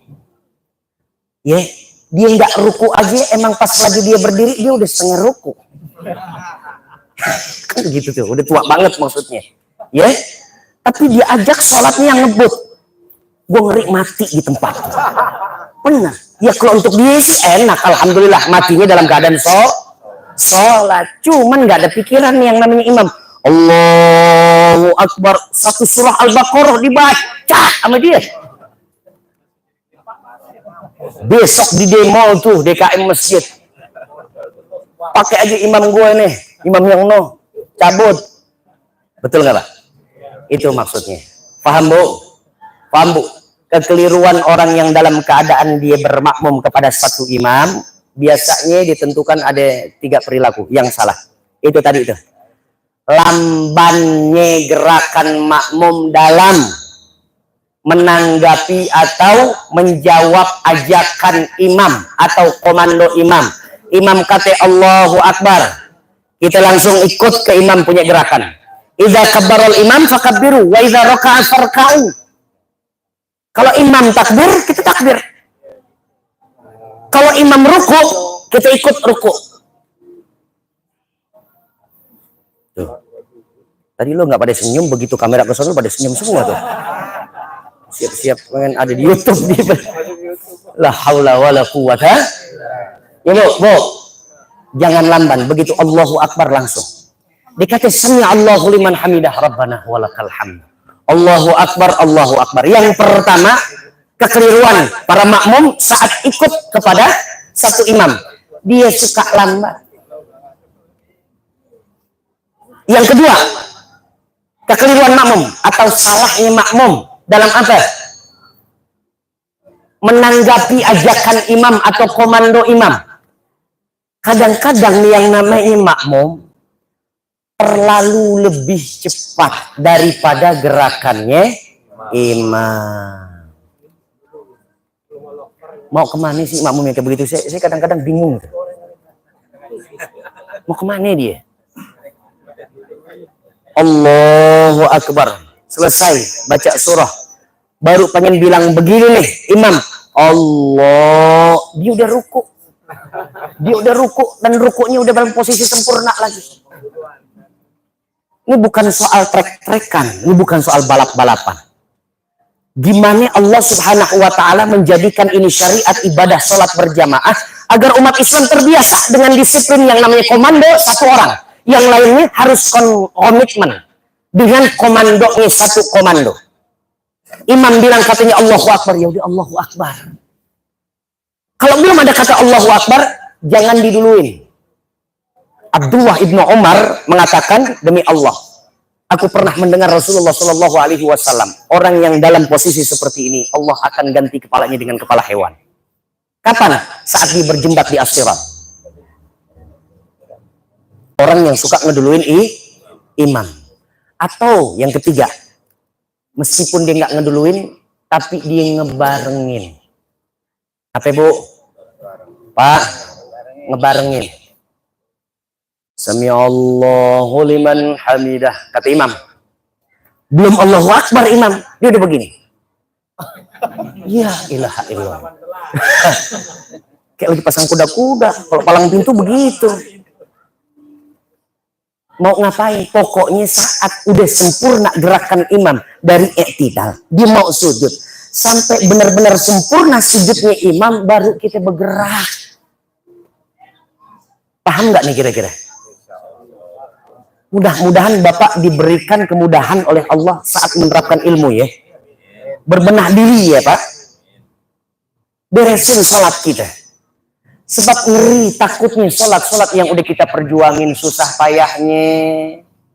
Ya, dia nggak ruku aja, emang pas lagi dia berdiri dia udah setengah ruku. Kan gitu tuh, udah tua banget maksudnya. Ya, tapi dia ajak sholatnya yang ngebut. Gue ngeri mati di tempat. Benar. Ya kalau untuk dia sih enak, alhamdulillah matinya dalam keadaan sholat. Cuman nggak ada pikiran yang namanya imam. Allahu Akbar, satu surah Al-Baqarah dibaca sama dia. Besok di demo tuh DKM masjid. Pakai aja imam gue nih, imam yang cabut. Betul nggak Pak? Itu maksudnya. Paham Bu? Paham Bu? Kekeliruan orang yang dalam keadaan dia bermakmum kepada satu imam, biasanya ditentukan ada 3 perilaku yang salah. Itu tadi itu. Lambannya gerakan makmum dalam menanggapi atau menjawab ajakan imam atau komando imam. Imam kata Allahu Akbar, kita langsung ikut ke imam punya gerakan. Idza kabbarul imam fakabbiru wa idza raka'a farka'u. Kalau imam takbir, kita takbir. Kalau imam ruku, kita ikut ruku. Tuh. Tadi lo nggak pada senyum, begitu kamera ke sana pada senyum semua tuh. Siap-siap pengen ada di YouTube di. La haula wala quwata. Ya Bu, jangan lamban. Begitu Allahu Akbar langsung. Dikata sami Allahu liman hamidah rabbana walakal hamd. Allahu Akbar, Allahu Akbar. Yang pertama, kekeliruan para makmum saat ikut kepada satu imam. Dia suka lambat. Yang kedua, kekeliruan makmum atau salahnya makmum dalam apa? Menanggapi ajakan imam atau komando imam. Kadang-kadang yang namanya makmum terlalu lebih cepat daripada gerakannya imam. Mau kemana sih makmumnya kayak begitu? Saya kadang-kadang bingung. Mau kemana dia? Allahu Akbar. Selesai baca surah. Baru pengen bilang begini nih imam. Allah. Dia udah ruku. Dia udah ruku. Dan rukunya udah dalam posisi sempurna lagi. Ini bukan soal trek-trekan, ini bukan soal balap-balapan. Gimana Allah Subhanahu wa Ta'ala menjadikan ini syariat ibadah sholat berjamaah agar umat Islam terbiasa dengan disiplin yang namanya komando satu orang, yang lainnya harus komitmen dengan komandonya satu komando. Imam bilang katanya Allahu Akbar, ya udah Allahu Akbar. Kalau belum ada kata Allahu Akbar, jangan diduluin. Abdullah ibnu Umar mengatakan, demi Allah, aku pernah mendengar Rasulullah Shallallahu Alaihi Wasallam, orang yang dalam posisi seperti ini, Allah akan ganti kepalanya dengan kepala hewan. Kapan? Saat dia berjembat di As-Sirat. Orang yang suka ngeduluin imam. Atau yang ketiga, meskipun dia nggak ngeduluin, tapi dia ngebarengin. Apa Bu? Pak, ngebarengin. Sami Allahu liman hamidah. Kata imam. Belum Allahu Akbar imam. Dia udah begini. Ya ilaha illallah. Kayak lagi pasang kuda-kuda. Kalau palang pintu begitu. Mau ngapain? Pokoknya saat udah sempurna gerakan imam dari i'tidal. Dia mau sujud. Sampai benar-benar sempurna sujudnya imam baru kita bergerak. Paham nggak nih kira-kira? Mudah-mudahan Bapak diberikan kemudahan oleh Allah saat menerapkan ilmu ya. Berbenah diri ya Pak. Beresin sholat kita. Sebab ngeri takutnya sholat yang udah kita perjuangin susah payahnya.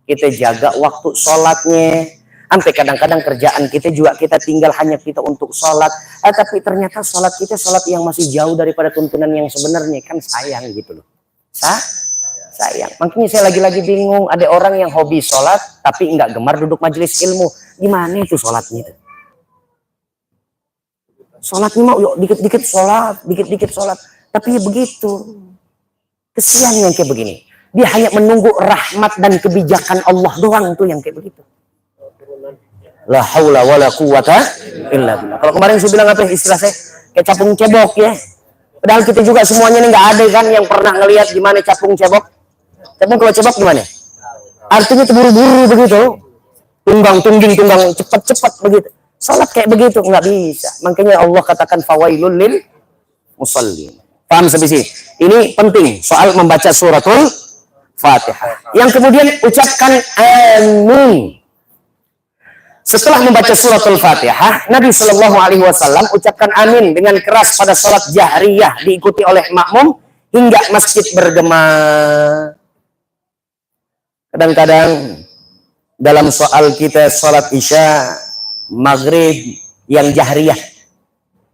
Kita jaga waktu sholatnya. Sampai kadang-kadang kerjaan kita juga kita tinggal hanya kita untuk sholat. Tapi ternyata sholat kita sholat yang masih jauh daripada tuntunan yang sebenarnya. Kan sayang gitu loh. Sayang. Makanya saya lagi-lagi bingung. Ada orang yang hobi sholat tapi nggak gemar duduk majelis ilmu. Gimana itu sholatnya itu? Sholatnya mau yuk dikit-dikit sholat, dikit-dikit sholat. Tapi ya begitu. Kesian yang kayak begini. Dia hanya menunggu rahmat dan kebijakan Allah doang tuh yang kayak begitu. La haula wala quwata illa billah. Kalau kemarin saya bilang apa istilah saya? Kayak capung cebok ya. Padahal kita juga semuanya nih nggak ada kan yang pernah ngelihat gimana capung cebok. Capung kalau cebok gimana? Artinya terburu-buru begitu. Tunggang, tungging, tunggang, cepat-cepat begitu. Salat kayak begitu nggak bisa. Makanya Allah katakan fawailul lil musallin. Paham sampai sini? Ini penting soal membaca suratul Fatihah. Yang kemudian ucapkan amin. Setelah membaca suratul Fatihah, Nabi Shallallahu Alaihi Wasallam ucapkan amin dengan keras pada sholat jahriyah diikuti oleh makmum hingga masjid bergema. Kadang-kadang dalam soal kita sholat isya, maghrib yang jahriyah,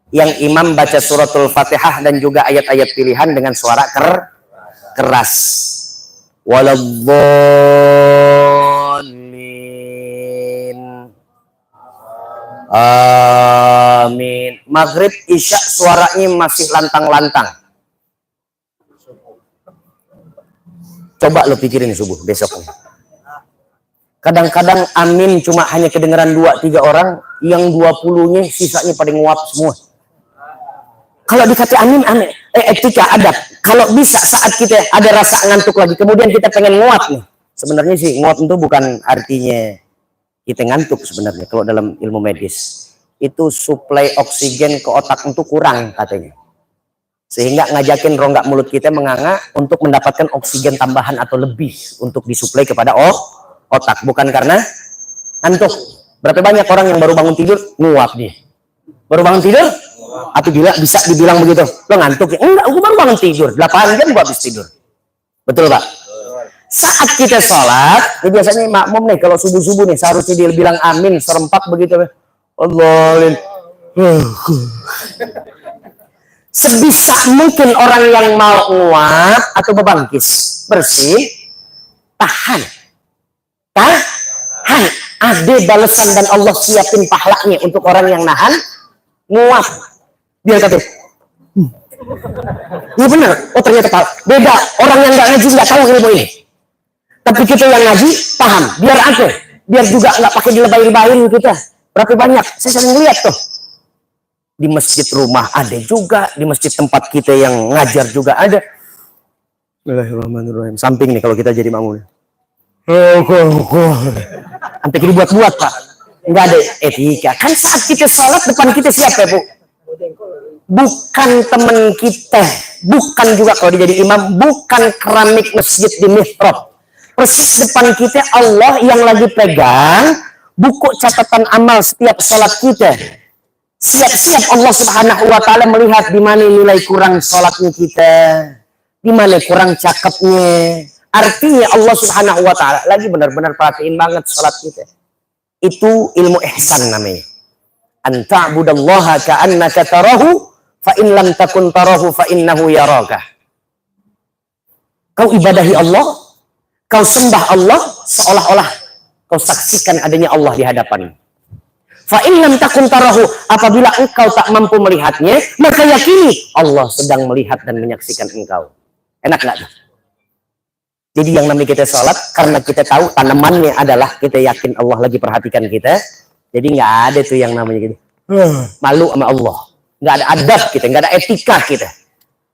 yang imam baca suratul Fatihah dan juga ayat-ayat pilihan dengan suara keras. Waladdallin. Amin. Maghrib isya suaranya masih lantang-lantang. Coba lo pikirin subuh besok. Kadang-kadang amin cuma hanya kedengaran 2-3 orang, yang 20-nya sisanya pada nguap semua. Kalau dikata amin, etika adab. Kalau bisa saat kita ada rasa ngantuk lagi, kemudian kita pengen nguap nih. Sebenarnya sih nguap itu bukan artinya kita ngantuk sebenarnya. Kalau dalam ilmu medis itu suplai oksigen ke otak itu kurang katanya, sehingga ngajakin rongga mulut kita menganga untuk mendapatkan oksigen tambahan atau lebih untuk disuplai kepada otak, bukan karena ngantuk. Berapa banyak orang yang baru bangun tidur nguap dia, baru bangun tidur atau gila bisa dibilang begitu, lo ngantuk ya? Enggak, gue baru bangun tidur 8 jam gue habis tidur. Betul Pak? Saat kita sholat, ini biasanya makmum nih kalau subuh-subuh nih seharusnya dia bilang amin serempak begitu. Allahin. Sebisa mungkin orang yang mau nguap atau bebangkis bersih, tahan. Ada balasan dan Allah siapin pahalanya untuk orang yang nahan nguap. Biar kata, ya benar. Oh ternyata beda. Orang yang nggak ngaji nggak tahu ilmu ini. Tapi kita yang ngaji paham. Biar apa? Biar juga nggak pakai dilebay-lebayin kita. Berapa banyak? Saya sering lihat tuh. Di masjid rumah ada juga, di masjid tempat kita yang ngajar juga ada. Bismillahirrahmanirrahim. Samping nih kalau kita jadi makmum. Sampai dibuat-buat Pak. Nggak ada etika. Kan saat kita sholat depan kita siapa Bu? Bukan teman kita. Bukan juga kalau dia jadi imam. Bukan keramik masjid di mihrab. Persis depan kita Allah yang lagi pegang buku catatan amal setiap sholat kita. Siap-siap Allah Subhanahu wa Ta'ala melihat di mana nilai kurang sholatnya kita, di mana kurang cakepnya. Artinya Allah Subhanahu wa Ta'ala lagi benar-benar perhatiin banget sholat kita. Itu ilmu ihsan namanya. An ta'budallaha ka'annaka tarahu fa in lam takun tarahu fa innahu yaraka. Kau ibadahi Allah, kau sembah Allah seolah-olah kau saksikan adanya Allah di hadapan. Fa in lam takun tarahu, apabila engkau tak mampu melihatnya, maka yakini Allah sedang melihat dan menyaksikan engkau. Enak nggak tuh? Jadi yang namanya kita sholat karena kita tahu tanamannya adalah kita yakin Allah lagi perhatikan kita. Jadi nggak ada tuh yang namanya gitu. Malu sama Allah. Nggak ada adab kita, nggak ada etika kita.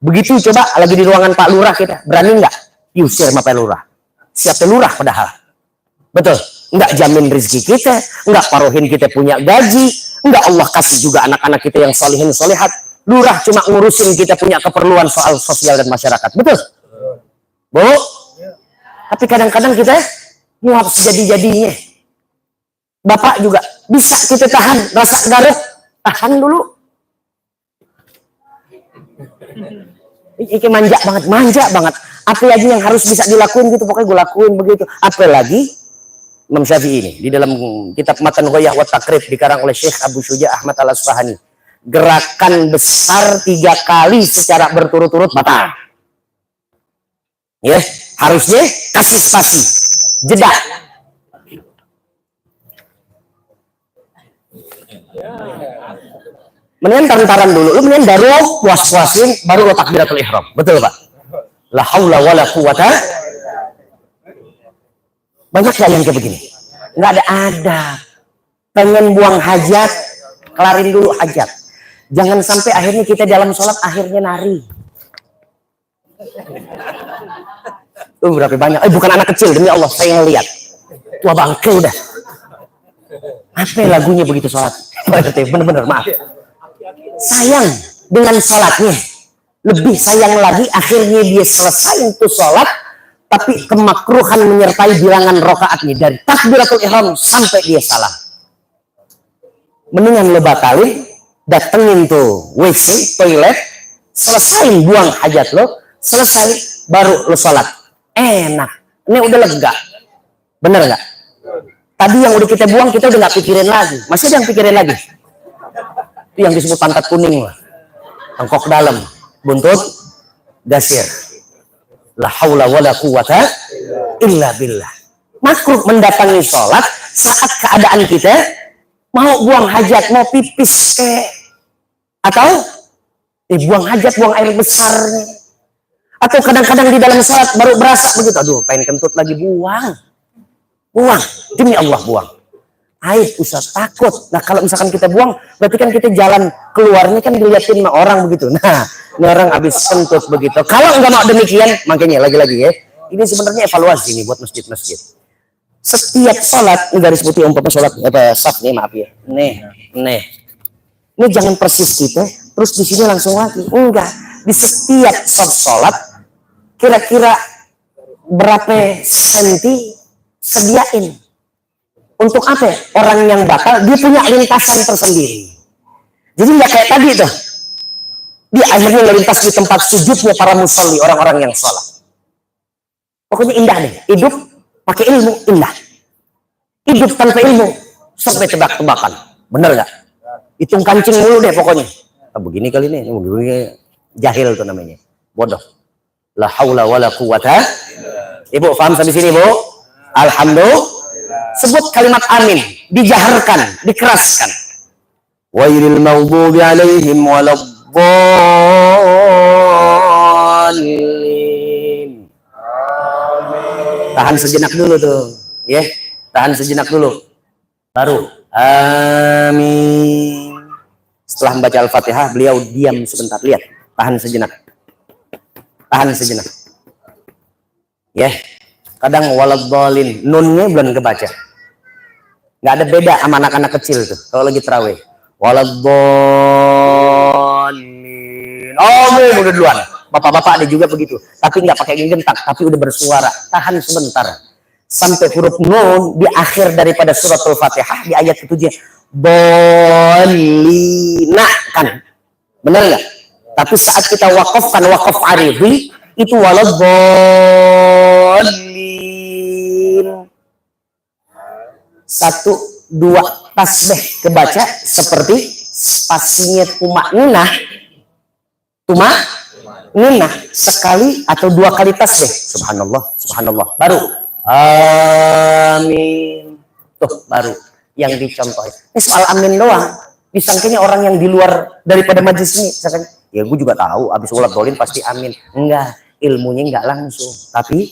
Begitu coba lagi di ruangan Pak Lurah kita, berani nggak diusir sama Pak Lurah? Siapa Lurah padahal? Betul. Nggak jamin rezeki kita, nggak parohin kita punya gaji, nggak Allah kasih juga anak-anak kita yang solihin solihat. Lurah cuma ngurusin kita punya keperluan soal sosial dan masyarakat. Betul? Bu? Tapi kadang-kadang kita nguap sejadi-jadinya. Bapak juga bisa kita tahan rasa garuk, tahan dulu. Ini manja banget. Apa lagi yang harus bisa dilakuin gitu, pokoknya gue lakuin begitu. Apalagi Imam Syafi'i ini di dalam kitab Matan Ghoyah wa Takrib dikarang oleh Syekh Abu Syuja Ahmad Al-Asfahani. Gerakan besar 3 kali secara berturut-turut batal. Ya, harusnya kasih spasi, jeda. Mendingan taran dulu, lu mendingan baru puas-puasin, baru lo takbiratul ihram. Betul Pak? La haula wala quwata. Banyak gak yang kayak begini? Nggak ada adab. Pengen buang hajat, kelarin dulu hajat. Jangan sampai akhirnya kita dalam sholat akhirnya nari. Berapa banyak? Bukan anak kecil, demi Allah saya ngeliat. Tua bangke udah. Apa lagunya begitu sholat? bener-bener maaf. Sayang dengan sholatnya. Lebih sayang lagi akhirnya dia selesai untuk sholat, tapi kemakruhan menyertai bilangan rokaatnya dari takbiratul ihram sampai dia salam. Mendingan lo batalin, datengin tuh WC, toilet, selesai buang hajat lo, selesai baru lo sholat. Enak, ini udah lega. Bener nggak? Tadi yang udah kita buang kita udah nggak pikirin lagi. Masih ada yang pikirin lagi? Itu yang disebut pantat kuning lah. Tengkok dalam, buntut, gasir. La haula wala quwata illa billah. Makruh mendatangi sholat saat keadaan kita mau buang hajat, mau pipis atau buang hajat, buang air besar, atau kadang-kadang di dalam sholat baru berasa begitu, aduh pengen kentut lagi, buang demi Allah, buang air. Ustaz takut. Nah kalau misalkan kita buang berarti kan kita jalan keluarnya kan dilihatin sama orang begitu. Nah ini orang habis kentut begitu. Kalau nggak mau demikian, makanya lagi-lagi ya, ini sebenarnya evaluasi nih buat masjid-masjid. Setiap sholat, ini garis putih umpama sholat saf nih, maaf ya, nih ini jangan persis kita terus di sini langsung lagi, enggak. Di setiap sholat kira-kira berapa senti sediain untuk apa? Orang yang batal dia punya lintasan tersendiri, jadi nggak kayak tadi tuh dia akhirnya melintas di tempat sujudnya para musolli, orang-orang yang sholat. Pokoknya indah deh hidup pakai ilmu, indah. Hidup tanpa ilmu sampai tebak-tebakan, bener nggak? Hitung kancing dulu deh pokoknya. Begini kali ini, begini, jahil tuh namanya, bodoh. La haula wala quwata. Ibu paham sampai sini, Bu? Alhamdulillah. Sebut kalimat amin, dijaharkan, dikeraskan. Wairil maghdubi alaihim waladdallin. Tahan sejenak dulu tuh, ya. Tahan sejenak dulu. Baru amin. Setelah membaca Al-Fatihah, beliau diam sebentar. Lihat, tahan sejenak. Tahan sejenak. Ya. Kadang waladdallin, nunnya belum kebaca. Nggak ada beda sama anak-anak kecil tuh kalau lagi tarawih. Waladdallin. Amin udah duluan. Bapak-bapak ada juga begitu, tapi nggak pakai gentak, tapi udah bersuara. Tahan sebentar sampai huruf nun di akhir daripada suratul Fatihah di ayat ke-7. Bolina kan, benar nggak? Tapi saat kita wakafkan wakaf aridi itu waladdallin. 1, 2 tasbih kebaca seperti spasinya tumakninah sekali atau 2 kali tasbih. Subhanallah, subhanallah. Baru amin. Tuh baru yang dicontohin. Ini soal amin doang. Disangkanya orang yang di luar daripada majelis ini, ya gue juga tahu abis waladdallin pasti amin. Enggak, ilmunya enggak langsung. Tapi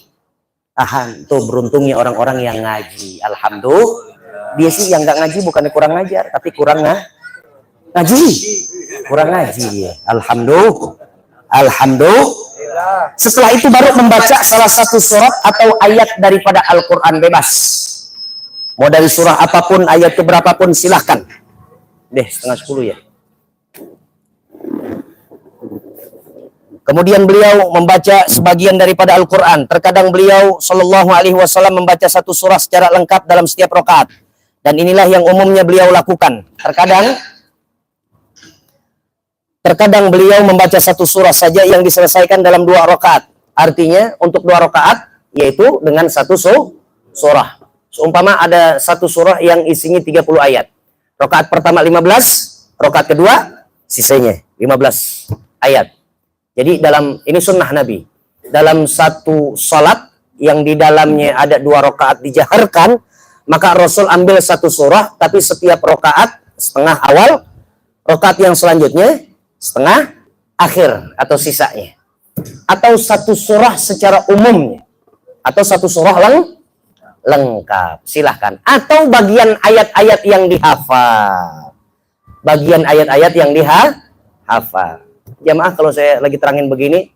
tahan. Tuh beruntungnya orang-orang yang ngaji. Alhamdulillah. Dia sih yang nggak ngaji bukannya kurang ngajar, tapi kurang ngaji. Kurang ngaji ya. Alhamdulillah. Setelah itu baru membaca salah satu surat atau ayat daripada Al-Quran, bebas. Mau dari surah apapun, ayat keberapapun silahkan. Deh, 9:30 ya. Kemudian beliau membaca sebagian daripada Al-Quran. Terkadang beliau Shallallahu Alaihi Wasallam membaca satu surah secara lengkap dalam setiap rakaat. Dan inilah yang umumnya beliau lakukan. Terkadang beliau membaca satu surah saja yang diselesaikan dalam 2 rakaat. Artinya untuk 2 rakaat yaitu dengan satu surah. Seumpama ada satu surah yang isinya 30 ayat. Rakaat pertama 15, rakaat kedua sisanya 15 ayat. Jadi ini sunnah Nabi. Dalam satu salat yang di dalamnya ada 2 rakaat dijaharkan, maka Rasul ambil satu surah, tapi setiap rakaat setengah awal, rakaat yang selanjutnya setengah akhir atau sisanya. Atau satu surah secara umumnya, atau satu surah lengkap, silahkan. Atau bagian ayat-ayat yang dihafal. Bagian ayat-ayat yang dihafal. Jamaah kalau saya lagi terangin begini,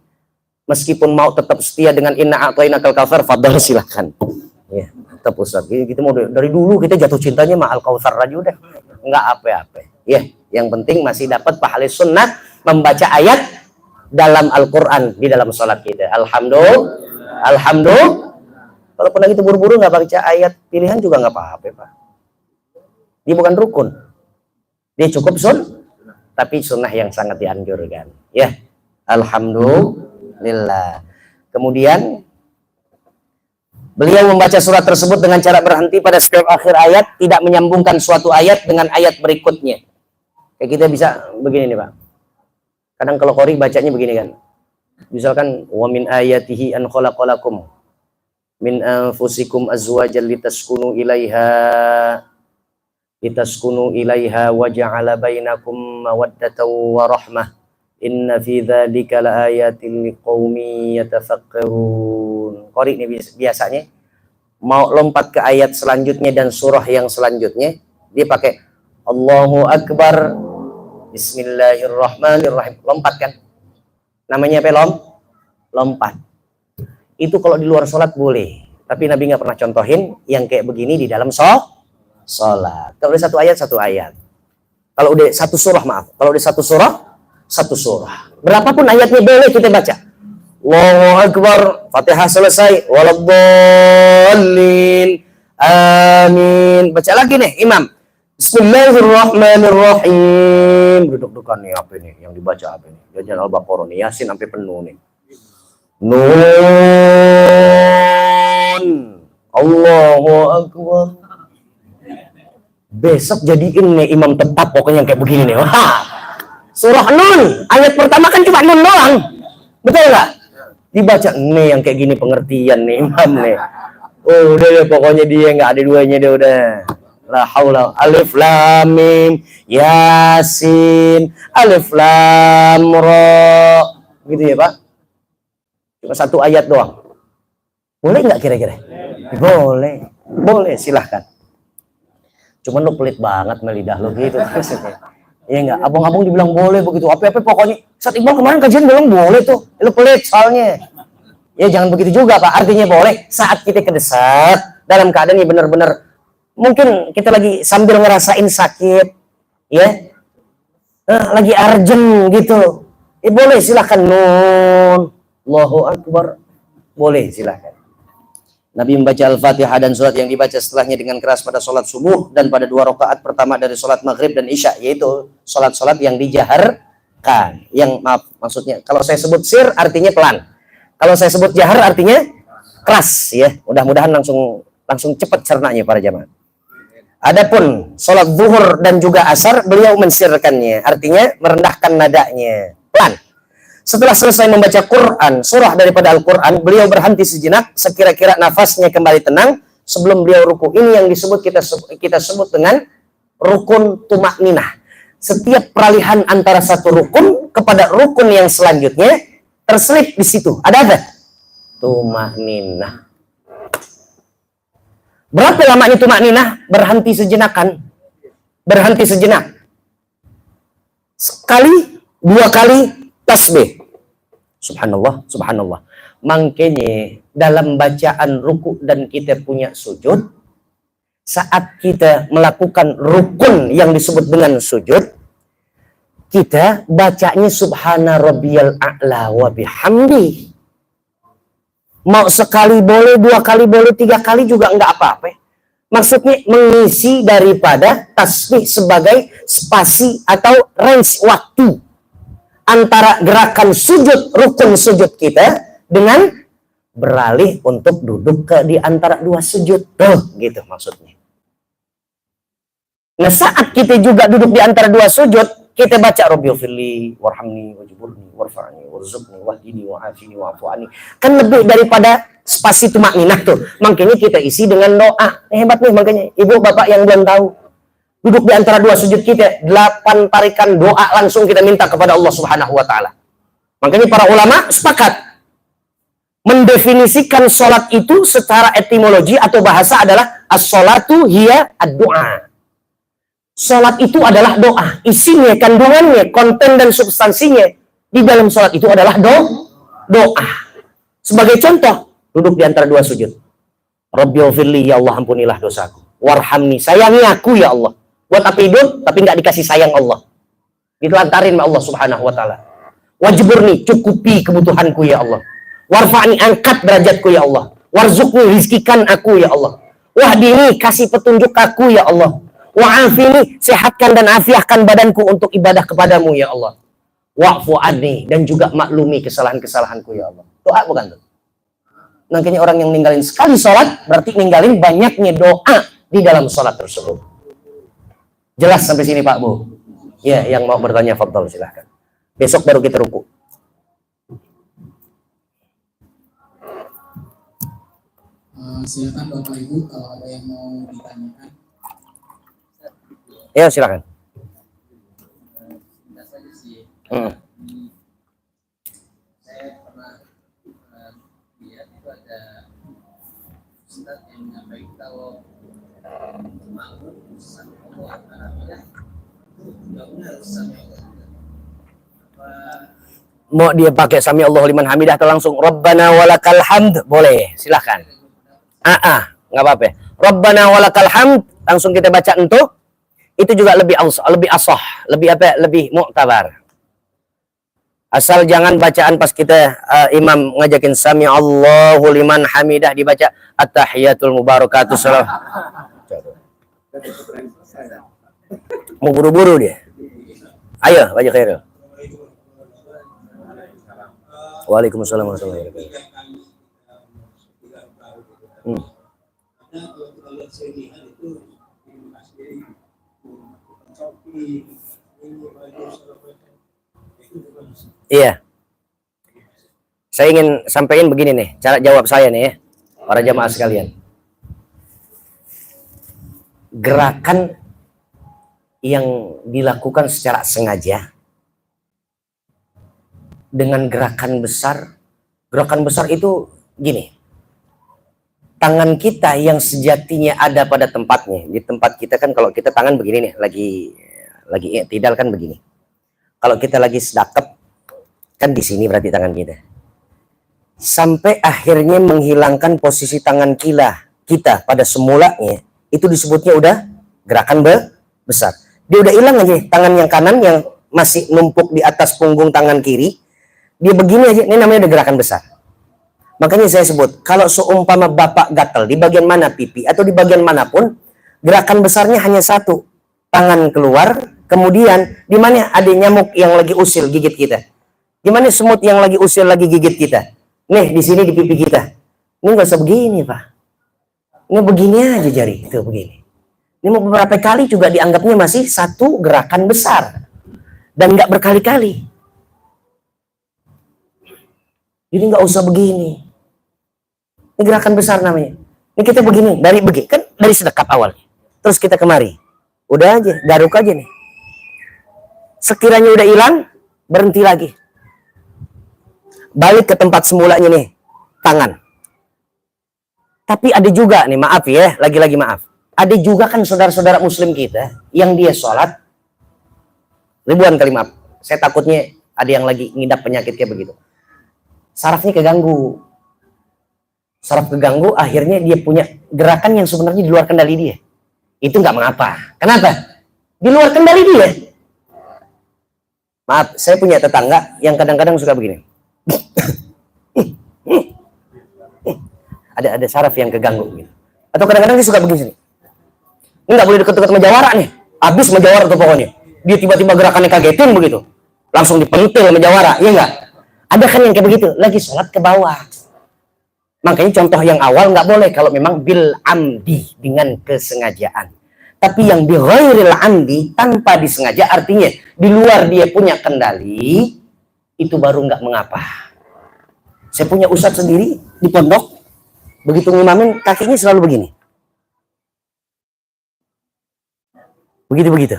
meskipun mau tetap setia dengan inna a'tainakal kautsar, fadhal silahkan. Ya, tetap Ustaz. Kita mau dari dulu kita jatuh cintanya sama Al-Kautsar aja udah. nggak apa-apa. Ya, yang penting masih dapat pahala sunnah membaca ayat dalam Al-Quran di dalam sholat kita. Alhamdulillah. Kalaupun lagi buru-buru nggak baca ayat pilihan juga nggak apa-apa, Pak. Dia bukan rukun. Dia cukup tapi sunnah yang sangat dianjurkan. Ya, alhamdulillah. Kemudian beliau membaca surat tersebut dengan cara berhenti pada setiap akhir ayat, tidak menyambungkan suatu ayat dengan ayat berikutnya. Kayak kita bisa begini nih, Pak. Kadang kalau qori bacanya begini kan. Misalkan wa min ayatihi an khalaqalakum min anfusikum azwajan litaskunu ilaiha wa ja'ala bainakum mawaddatan wa rahmah. Inna fi dzalika laayatin liqaumin yatafakkarun. Qori ini biasanya mau lompat ke ayat selanjutnya dan surah yang selanjutnya, dia pakai Allahu Akbar, Bismillahirrahmanirrahim. Lompat kan? Namanya apa? Lompat. Itu kalau di luar sholat boleh. Tapi Nabi nggak pernah contohin yang kayak begini di dalam sholat. Kalau udah satu ayat. Kalau udah satu surah, maaf. Kalau udah satu surah. Berapapun ayatnya boleh kita baca. Allahu Akbar, Fatihah selesai. Waladdallin. Amin. Baca lagi nih, Imam. Bismillahirrahmanirrahim. Duduk-dudukan nih apa ini? Yang dibaca apa ini? Jajan Al-Baqarah nih, Yasin sampai penuh nih. Nun. Allahu Akbar. Besok jadiin nih imam tetap pokoknya kayak begini nih. Wah. Surah Nun, ayat pertama kan cuma Nun doang. Betul nggak? Dibaca nih yang kayak gini pengertian nih imam nih. Oh, udah deh, pokoknya dia nggak ada duanya dia udah. La haula. Alif lam mim Yasin, alif lam ra. Gitu ya, Pak? Cuma satu ayat doang. Boleh nggak kira-kira? Boleh, silahkan. Cuman lo pelit banget melidah lo gitu maksudnya. Iya nggak? Abang-abang dibilang boleh begitu. Apa-apa pokoknya. Saat Iqbal kemarin kajian bilang boleh tuh. Lo pelit soalnya. Ya jangan begitu juga, Pak. Artinya boleh saat kita kedesak dalam keadaan yang benar-benar mungkin kita lagi sambil ngerasain sakit, ya, lagi urgent gitu. Boleh silahkan Nun. Allahu Akbar. Boleh silahkan. Nabi membaca Al-Fatihah dan surat yang dibaca setelahnya dengan keras pada sholat subuh dan pada 2 rakaat pertama dari sholat maghrib dan isya, yaitu sholat-sholat yang dijaharkan. Yang maksudnya kalau saya sebut sir artinya pelan, kalau saya sebut jahar artinya keras, ya. Mudah-mudahan langsung cepat cernanya para jamaah. Adapun sholat zuhur dan juga asar beliau mensirkannya, artinya merendahkan nadanya, pelan. Setelah selesai membaca Quran, surah daripada Al-Quran, beliau berhenti sejenak, sekira-kira nafasnya kembali tenang, sebelum beliau ruku. Ini yang disebut kita sebut dengan rukun tumakninah. Setiap peralihan antara satu rukun kepada rukun yang selanjutnya, terselip di situ. Ada apa? Tumakninah. Berapa lamanya tumakninah? Berhenti sejenak kan? Berhenti sejenak. Sekali, 2 kali, tasbih. Subhanallah, subhanallah. Makanya dalam bacaan ruku dan kita punya sujud, saat kita melakukan rukun yang disebut dengan sujud, kita bacanya subhana rabbiyal a'la wa bihamdi. Mau sekali boleh, 2 kali boleh, 3 kali juga enggak apa-apa. Maksudnya mengisi daripada tasbih sebagai spasi atau range waktu antara gerakan sujud, rukun sujud kita dengan beralih untuk duduk di antara 2 sujud. Tuh, gitu maksudnya. Nah, saat kita juga duduk di antara 2 sujud, kita baca Rabbighfirli warhamni wajburni warfa'ni warzuqni wahdini wa'afini wa'fu'ani. Kan lebih daripada spasi tumakninah tuh. Makanya kita isi dengan doa. Hebat nih makanya. Ibu, bapak yang belum tahu. Duduk di antara 2 sujud kita, 8 tarikan doa langsung kita minta kepada Allah Subhanahu wa taala. Makanya para ulama sepakat mendefinisikan sholat itu secara etimologi atau bahasa adalah as-sholatu hiya ad-du'a. Sholat itu adalah doa. Isinya, kandungannya, konten dan substansinya di dalam sholat itu adalah doa. Sebagai contoh, duduk di antara 2 sujud. Rabbighfirli, ya Allah ampunilah dosaku. Warhamni, sayangi aku ya Allah. buat apa hidup tapi nggak dikasih sayang Allah, ditelantarin sama Allah Subhanahu wa taala. Wajburni, cukupi kebutuhanku ya Allah. Warfa'ni, angkat derajatku ya Allah. Warzuqni, rizkikan aku ya Allah. Wahdini, kasih petunjuk aku ya Allah. Wa'afini, sehatkan dan afiahkan badanku untuk ibadah kepadamu ya Allah. Wa'fu anni, dan juga maklumi kesalahan-kesalahanku ya Allah. Doa bukan tuh? Makanya orang yang ninggalin sekali sholat berarti ninggalin banyaknya doa di dalam sholat tersebut. Jelas sampai sini Pak Bu? Ya, yang mau bertanya fadhal silahkan. Besok baru kita ruku. Silakan Bapak Ibu kalau ada yang mau ditanyakan. Ya silakan. Saya pernah lihat itu ada Ustaz yang menyampaikan kalau makhluk sama Allah Alhamdulillah harus sama Allah. Mau dia pakai sami Allahu liman hamidah atau langsung Rabbana walakal hamd, boleh, silahkan. Nggak apa-apa. Rabbana walakal hamd langsung kita baca itu juga lebih asah, lebih mu'tabar. Asal jangan bacaan pas kita imam ngajakin sami Allahu liman hamidah dibaca at-tahiyatul mubarakatuh salam. Mau buru-buru dia. Ayo baca khairul. Waalaikumsalam warahmatullahi wabarakatuh. Iya. Saya ingin sampaikan begini nih, cara jawab saya nih ya, para jamaah sekalian. Gerakan yang dilakukan secara sengaja dengan gerakan besar itu gini. Tangan kita yang sejatinya ada pada tempatnya. Di tempat kita kan kalau kita tangan begini nih, lagi tidak kan begini. Kalau kita lagi sedekap kan di sini berarti tangan kita. Sampai akhirnya menghilangkan posisi tangan kita pada semulanya, itu disebutnya udah gerakan besar. Dia udah hilang aja tangan yang kanan yang masih numpuk di atas punggung tangan kiri. Dia begini aja, ini namanya udah gerakan besar. Makanya saya sebut, kalau seumpama bapak gatal di bagian mana pipi atau di bagian manapun, gerakan besarnya hanya satu. Tangan keluar, kemudian di mana ada nyamuk yang lagi usil gigit kita. Di mana semut yang lagi usil lagi gigit kita. Nih, di sini di pipi kita. Ini nggak usah begini, Pak. Ini begini aja jari, itu begini. Ini mau beberapa kali juga dianggapnya masih satu gerakan besar. Dan nggak berkali-kali. Jadi nggak usah begini. Ini gerakan besar namanya. Ini kita begini, kan dari sedekap awal. Terus kita kemari. Udah aja, garuk aja nih. Sekiranya udah hilang, berhenti lagi. Balik ke tempat semulanya nih, tangan. Tapi ada juga nih, maaf ya, lagi-lagi maaf. Ada juga kan saudara-saudara muslim kita yang dia sholat ribuan kali maaf. Saya takutnya ada yang lagi ngidap penyakit kayak begitu. Sarafnya keganggu. Saraf keganggu, akhirnya dia punya gerakan yang sebenarnya di luar kendali dia. Itu nggak mengapa. Kenapa? Di luar kendali dia. Maaf, saya punya tetangga yang kadang-kadang suka begini. Ada saraf yang keganggu gitu. Atau kadang-kadang dia suka begini. Ini nggak boleh deket-deket menjawara nih. Habis menjawara tuh pokoknya. Dia tiba-tiba gerakannya kagetin begitu. Langsung dipentil menjawara, iya nggak? Ada kan yang kayak begitu, lagi sholat ke bawah. Makanya contoh yang awal nggak boleh kalau memang bil amdi, dengan kesengajaan. Tapi yang bi ghairil amdi, tanpa disengaja, artinya di luar dia punya kendali, itu baru nggak mengapa. Saya punya ustadz sendiri di pondok, begitu ngimamin kakinya selalu begini. Begitu-begitu.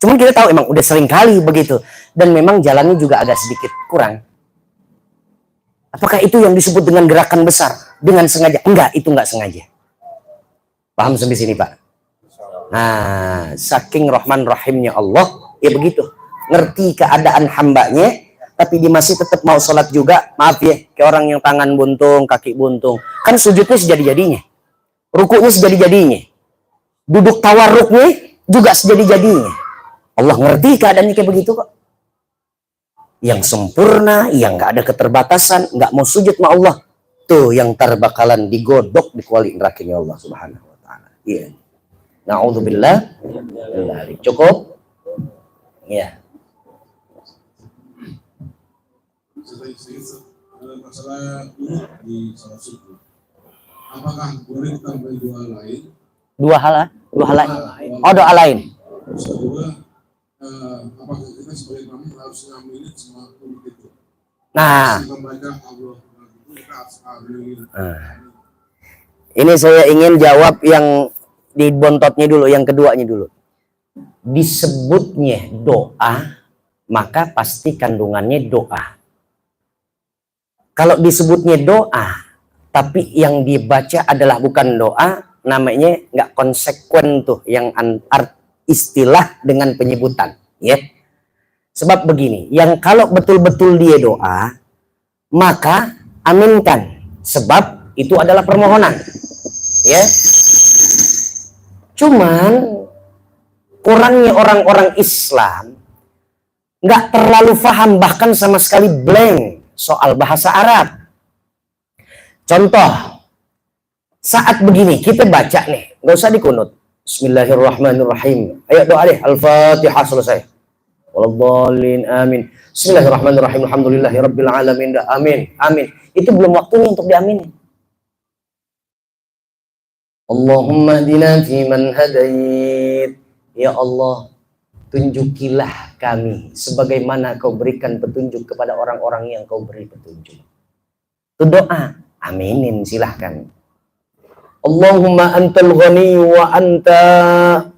Cuman kita tahu emang udah sering kali begitu. Dan memang jalannya juga agak sedikit kurang. Apakah itu yang disebut dengan gerakan besar? Dengan sengaja? Enggak, itu enggak sengaja. Paham sampai sini, Pak? Nah, saking rahman rahimnya Allah, ya begitu. Ngerti keadaan hambanya, tapi dia masih tetap mau sholat juga. Maaf ya, kayak orang yang tangan buntung, kaki buntung. Kan sujudnya sejadi-jadinya. Rukuknya sejadi-jadinya. Duduk tawarruknya juga sejadi-jadinya. Allah ngerti keadaannya kayak begitu kok. Yang sempurna, yang nggak ada keterbatasan, nggak mau sujud sama Allah, tuh yang bakalan digodok di kuali nerakanya Allah Subhanahu wa taala. Iya. Nauzubillah. Cukup? Iya. Masalah di salat subuh. Apakah boleh ditambah doa lain? Dua hal lain. Oh, doa lain. Terus kedua, apakah kita sebagai imam harus ngambilin semua kunut itu? Nah, Membaca Allah itu kita harus ngambilin. ini saya ingin jawab yang di bontotnya dulu, yang keduanya dulu. Disebutnya doa, maka pasti kandungannya doa. Kalau disebutnya doa, tapi yang dibaca adalah bukan doa, namanya nggak konsekuen tuh yang istilah dengan penyebutan, ya. Sebab begini, yang kalau betul-betul dia doa, maka aminkan, sebab itu adalah permohonan, ya. Cuman kurangnya orang-orang Islam nggak terlalu paham, bahkan sama sekali blank soal bahasa Arab. Contoh, saat begini kita baca nih, nggak usah dikunut. Bismillahirrahmanirrahim. Ayo doa deh, Al-Fatihah selesai. Waladhdallin, amin. Bismillahirrahmanirrahim. Alhamdulillahirabbil alamin. Amin. Amin. Itu belum waktunya untuk diaminin. Allahumma hdina fiman hadait. Ya Allah, tunjukilah kami sebagaimana kau berikan petunjuk kepada orang-orang yang kau beri petunjuk. Itu doa. Aminin, silahkan. Allahumma antal ghani wa antar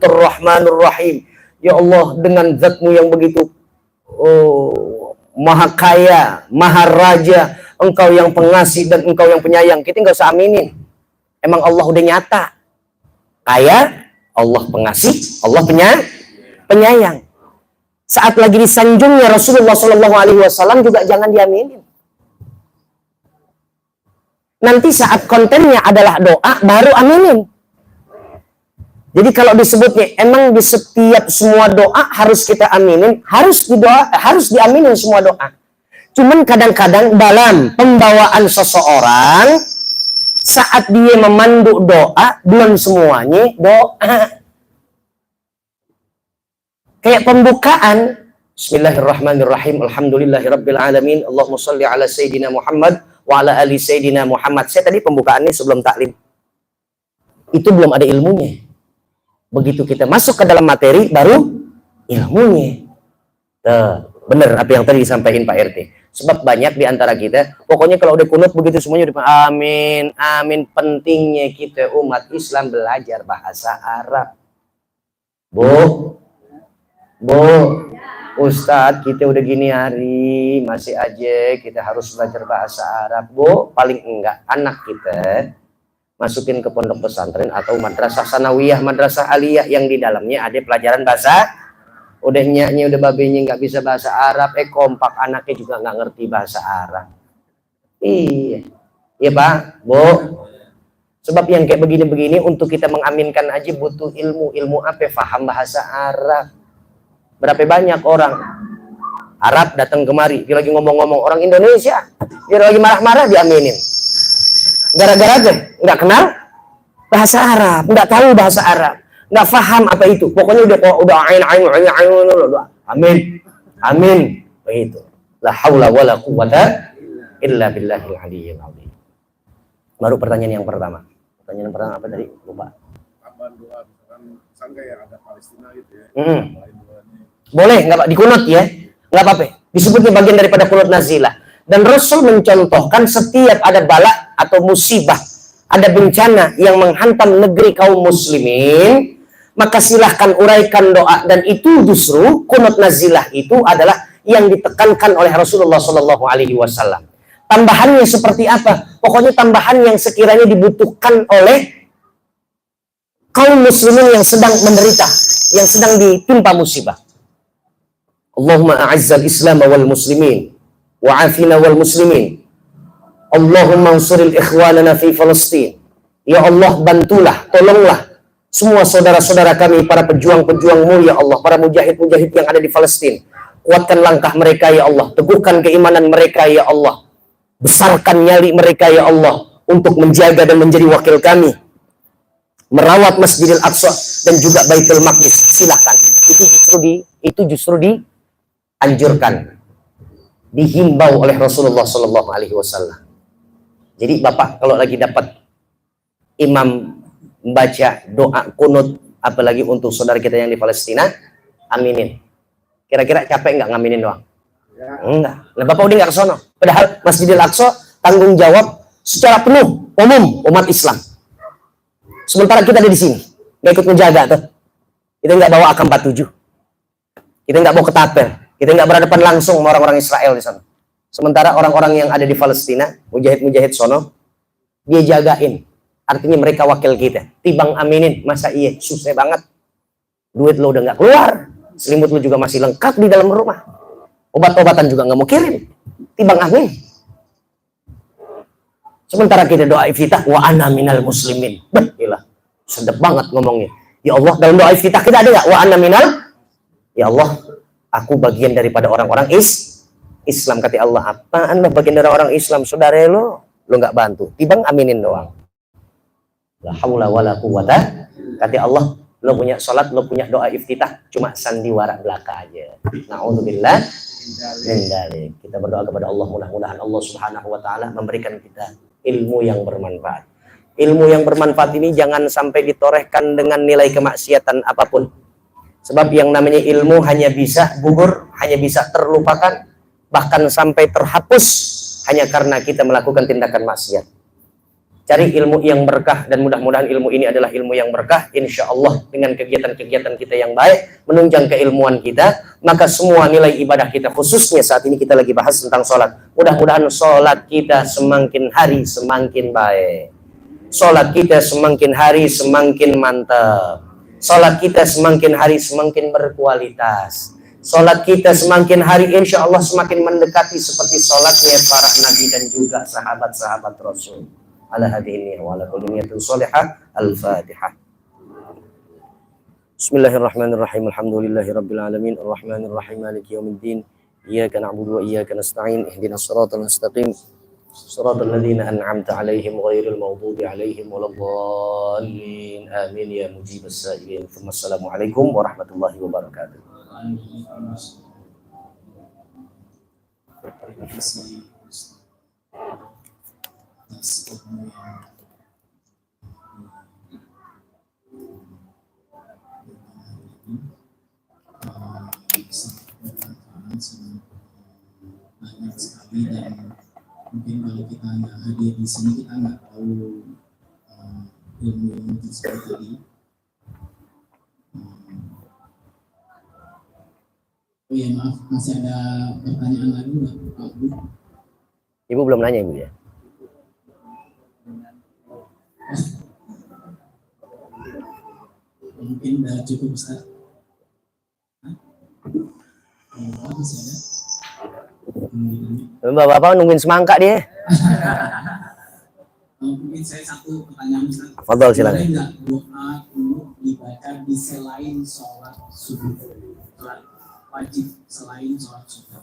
rahmanur rahim. Ya Allah, dengan zatmu yang begitu maha kaya, maha raja, engkau yang pengasih dan engkau yang penyayang. Kita nggak usah aminin. Emang Allah udah nyata. Kaya, Allah pengasih, Allah penyayang. Saat lagi disanjungnya Rasulullah SAW juga jangan diaminin. Nanti saat kontennya adalah doa, baru aminin. Jadi kalau disebutnya, emang di setiap semua doa harus kita aminin, harus diaminin semua doa. Cuman kadang-kadang dalam pembawaan seseorang, saat dia memandu doa, belum semuanya doa. Kayak pembukaan, Bismillahirrahmanirrahim, Alhamdulillahirabbil alamin, Allahumma shalli ala Sayyidina Muhammad wa ala ali Sayyidina Muhammad. Saya tadi pembukaannya sebelum taklim. Itu belum ada ilmunya. Begitu kita masuk ke dalam materi, baru ilmunya. Benar apa yang tadi disampaikan Pak RT. Sebab banyak di antara kita, pokoknya kalau udah kunut begitu semuanya udah amin, amin. Pentingnya kita umat Islam belajar bahasa Arab. Bu, Ustadz, kita udah gini hari, masih aja kita harus belajar bahasa Arab. Bu, paling enggak anak kita masukin ke pondok pesantren atau madrasah sanawiyah, madrasah aliyah yang di dalamnya ada pelajaran bahasa. Udah nyanyi, udah babenya nggak bisa bahasa Arab, kompak anaknya juga nggak ngerti bahasa Arab. Iya, iya Pak, Bu. Sebab yang kayak begini-begini untuk kita mengaminkan aja butuh ilmu apa? Faham bahasa Arab. Berapa banyak orang Arab datang kemari, dia lagi ngomong-ngomong orang Indonesia, dia lagi marah-marah diaminin. Gara-gara aja nggak kenal bahasa Arab, nggak tahu bahasa Arab, nggak paham apa itu. Pokoknya udah amin, begitu. La haula wala quwwata illa billahil aliyyil azim. Baru pertanyaan yang pertama. Pertanyaan yang pertama apa tadi? Lupa. Apa doa misalkan sangga yang ada Palestina gitu ya? Boleh, nggak dikunut ya, nggak apa-apa. Disebutnya bagian daripada kunut nazilah. Dan Rasul mencontohkan setiap ada bala atau musibah, ada bencana yang menghantam negeri kaum muslimin, maka silahkan uraikan doa. Dan itu justru kunut nazilah itu adalah yang ditekankan oleh Rasulullah SAW. Tambahannya seperti apa? Pokoknya tambahan yang sekiranya dibutuhkan oleh kaum muslimin yang sedang menderita, yang sedang ditimpa musibah. Allahumma a'azzal Islam wal muslimin wa afina wal muslimin. Allahumma ansuril ikhwanana fi Palestin. Ya Allah, bantulah, tolonglah semua saudara-saudara kami, para pejuang-pejuangmu ya Allah, para mujahid-mujahid yang ada di Palestina. Kuatkan langkah mereka ya Allah, teguhkan keimanan mereka ya Allah, besarkan nyali mereka ya Allah, untuk menjaga dan menjadi wakil kami, merawat Masjidil Aqsa dan juga Baitul Maqdis. Silahkan. Itu justru dianjurkan, dihimbau oleh Rasulullah Shallallahu Alaihi Wasallam. Jadi Bapak kalau lagi dapat imam membaca doa kunut, apalagi untuk saudara kita yang di Palestina, aminin. Kira-kira capek nggak ngaminin doang? Enggak. Nah, Bapak udah nggak ke sono. Padahal Masjidil Aqsa tanggung jawab secara penuh umum umat Islam. Sementara kita ada di sini, nggak ikut menjaga tuh. Kita nggak bawa AK-47, kita nggak bawa ketapel, kita nggak berhadapan langsung sama orang-orang Israel di sana. Sementara orang-orang yang ada di Palestina, mujahid-mujahid sono, dia jagain. Artinya mereka wakil kita. Tibang aminin, masa iya, susah banget. Duit lo udah nggak keluar, selimut lo juga masih lengkap di dalam rumah. Obat-obatan juga nggak mau kirim. Tibang amin. Sementara kita doa iftitah, wa ana minal muslimin. Gila, sedap banget ngomongnya. Ya Allah, dalam doa iftitah kita ada nggak? Wa ana minal, ya Allah, aku bagian daripada orang-orang Islam. Kata Allah, apaan lo bagian dari orang Islam? Saudara lo nggak bantu. Tibang aminin doang. La haula wala quwata. Kata Allah, lo punya sholat, lo punya doa iftitah, cuma sandiwara belaka aja. Na'udzubillah min dzalik. Kita berdoa kepada Allah, mudah-mudahan Allah Subhanahu wa taala memberikan kita ilmu yang bermanfaat. Ilmu yang bermanfaat ini jangan sampai ditorehkan dengan nilai kemaksiatan apapun. Sebab yang namanya ilmu hanya bisa gugur, hanya bisa terlupakan, bahkan sampai terhapus hanya karena kita melakukan tindakan maksiat. Cari ilmu yang berkah, dan mudah-mudahan ilmu ini adalah ilmu yang berkah. Insya Allah dengan kegiatan-kegiatan kita yang baik, menunjang keilmuan kita, maka semua nilai ibadah kita, khususnya saat ini kita lagi bahas tentang sholat, mudah-mudahan sholat kita semakin hari semakin baik, sholat kita semakin hari semakin mantap, sholat kita semakin hari semakin berkualitas, sholat kita semakin hari insya Allah semakin mendekati seperti sholatnya para nabi dan juga sahabat-sahabat Rasul. Ala hadhihi wa ala kulli niyatin shalihah. Al-Fatihah. Bismillahirrahmanirrahim. Alhamdulillahirabbil alamin arrahmanir rahim maliki yaumiddin. Iyyaka na'budu wa iyyaka nasta'in. Ihdinas siratal mustaqim. Shiratal ladzina an'amta 'alaihim ghairil maghdubi 'alaihim waladdallin. Amin ya mujibas sa'ilin. Assalamualaikum warahmatullahi wabarakatuh. Banyak sekali, dan mungkin kalau kita hanya hadir di sini kita nggak tahu ilmu tersebut tadi. Oh ya maaf, masih ada pertanyaan lagi nggak Pak Bu? Ibu belum nanya Ibu ya? Mungkin udah cukup Ustaz. Masih ada? Bapak nungguin semangka dia. Mungkin saya satu pertanyaan Ustaz. Fadhol silakan. Boleh nggak doa dulu dibaca di selain sholat subuh? Sholat wajib selain sholat subuh.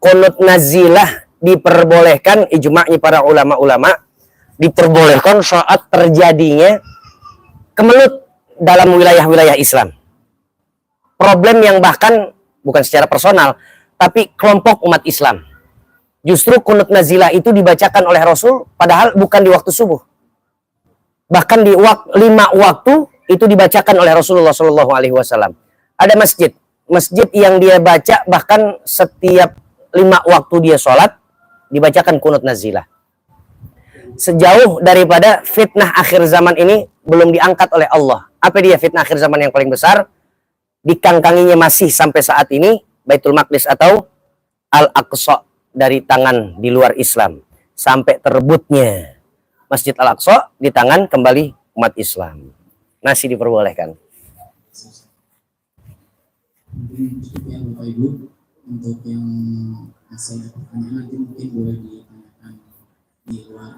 Qunut nazilah diperbolehkan, ijma'nya para ulama-ulama, diperbolehkan saat terjadinya kemelut dalam wilayah-wilayah Islam. Problem yang bahkan bukan secara personal, tapi kelompok umat Islam. Justru qunut nazilah itu dibacakan oleh Rasul, padahal bukan di waktu subuh. Bahkan di 5 waktu itu dibacakan oleh Rasulullah Shallallahu Alaihi Wasallam. Ada masjid yang dia baca bahkan setiap 5 waktu dia sholat dibacakan qunut nazilah. Sejauh daripada fitnah akhir zaman ini belum diangkat oleh Allah. Apa dia fitnah akhir zaman yang paling besar? Dikangkanginya masih sampai saat ini Baitul Maqdis atau Al-Aqsa dari tangan di luar Islam, sampai terebutnya Masjid Al-Aqsa di tangan kembali umat Islam. Masih diperbolehkan. Mungkin cukup ya Bapak Ibu. Untuk yang masih ada pertanyaan nanti mungkin boleh ditanyakan di luar.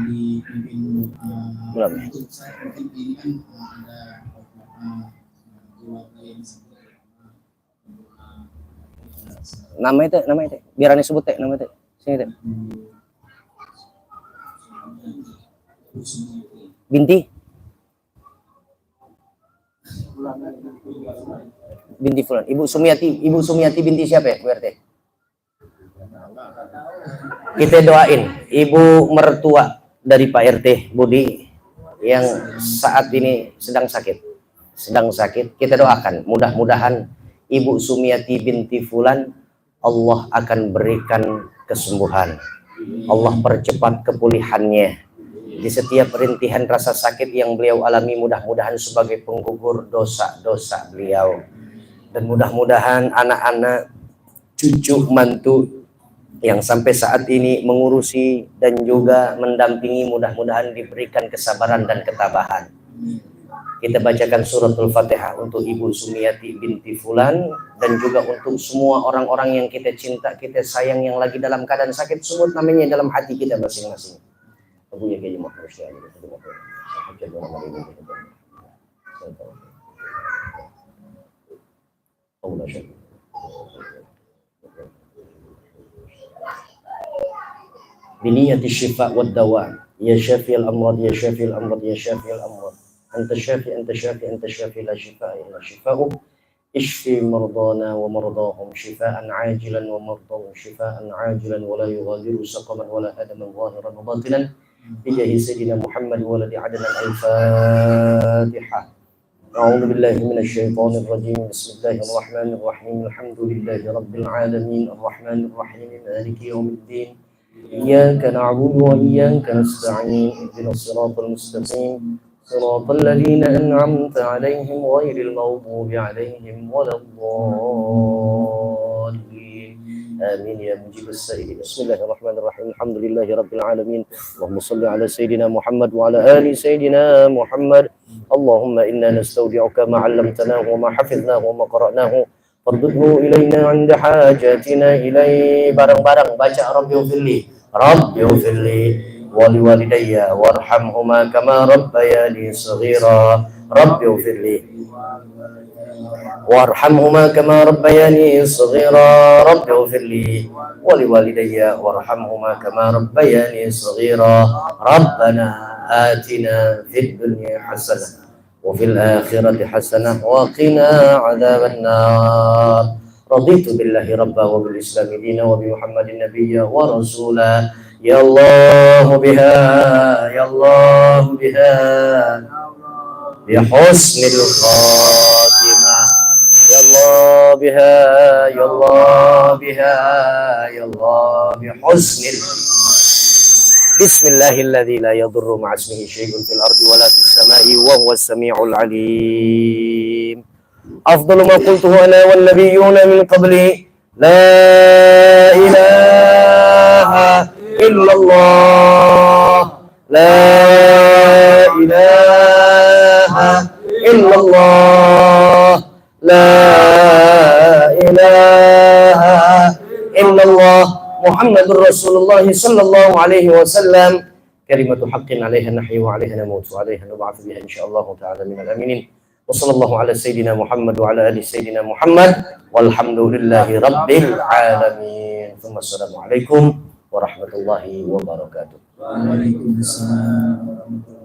dipimpin Belum. untuk saya mungkin ini kan ada beberapa keluarga yang sampai Nama itu biar aneh sebut teh nama teh sini teh binti Fulan. Ibu Sumiati binti siapa ya Bu RT? Kita doain ibu mertua dari Pak RT Budi yang saat ini sedang sakit. Kita doakan mudah-mudahan Ibu Sumiati binti Fulan Allah akan berikan kesembuhan. Allah percepat kepulihannya. Di setiap rintihan rasa sakit yang beliau alami mudah-mudahan sebagai penggugur dosa-dosa beliau. Dan mudah-mudahan anak-anak, cucu, mantu yang sampai saat ini mengurusi dan juga mendampingi mudah-mudahan diberikan kesabaran dan ketabahan. Kita bacakan suratul Fatihah untuk Ibu Sumiati binti Fulan dan juga untuk semua orang-orang yang kita cinta, kita sayang yang lagi dalam keadaan sakit, sebut namanya dalam hati kita masing-masing. Abuya kayak manusia gitu. بنية الشفاء والدواء يا شافي الأمراض يا شافي الأمراض يا شافي الأمراض أنت شافي أنت شافي أنت شافي لا شفاء إلا شفاؤك اشفي مرضانا ومرضاهم شفاء عاجلا ومرضاهم شفاء عاجلا ولا يغادر سقما ولا ألما ظاهرا وباطنا بجاه سيدنا محمد ولد عدنان. الفاتحة. أعوذ بالله من الشيطان الرجيم. بسم الله الرحمن الرحيم. الحمد لله رب العالمين الرحمن الرحيم مالك يوم الدين إياك نعبد وإياك نستعين اهدنا الصراط المستقيم صراط الذين أنعمت عليهم غير المغضوب عليهم ولا الضالين آمين يا مجيب السائلين. بسم الله الرحمن الرحيم. الحمد لله رب العالمين. اللهم صل على سيدنا محمد وعلى آل سيدنا محمد. اللهم إنا نستودعك ما علمتناه وما حفظناه وما قرأناه فارده إلينا عند حاجاتنا إليه. Bareng-bareng baca Rabbi ufirli ولوالدي وارحمهما كما ربياني صغيرا. ربي اغفر لي وارحمهما كما ربياني صغيرا. ربي اغفر لي ولوالدي وارحمهما كما ربياني صغيرا. ربنا آتنا في الدنيا حسنة وفي الآخرة حسنة وقنا عذاب النار. رضيت بالله ربا وبالإسلام دينا وبمحمد نبيا ورسولا. يا الله بها يا الله بها بحسن الخاتمة. يا الله بها يا الله بها يا الله بحسن بسم الله الذي لا يضر مع اسمه شيء في الأرض ولا في السماء وهو السميع العليم. أفضل ما قلته أنا والنبيون من قبلي لا إله إلا الله لا إله إلا الله لا إله إلا الله محمد رسول الله صلى الله عليه وسلم. كلمة حق عليها نحيا وعليها نموت وعليها نبعث بها إن شاء الله تعالى من الآمنين. وصلى الله على سيدنا محمد وعلى آل سيدنا محمد والحمد لله رب العالمين. ثم السلام عليكم warahmatullahi wabarakatuh. Waalaikumsalam.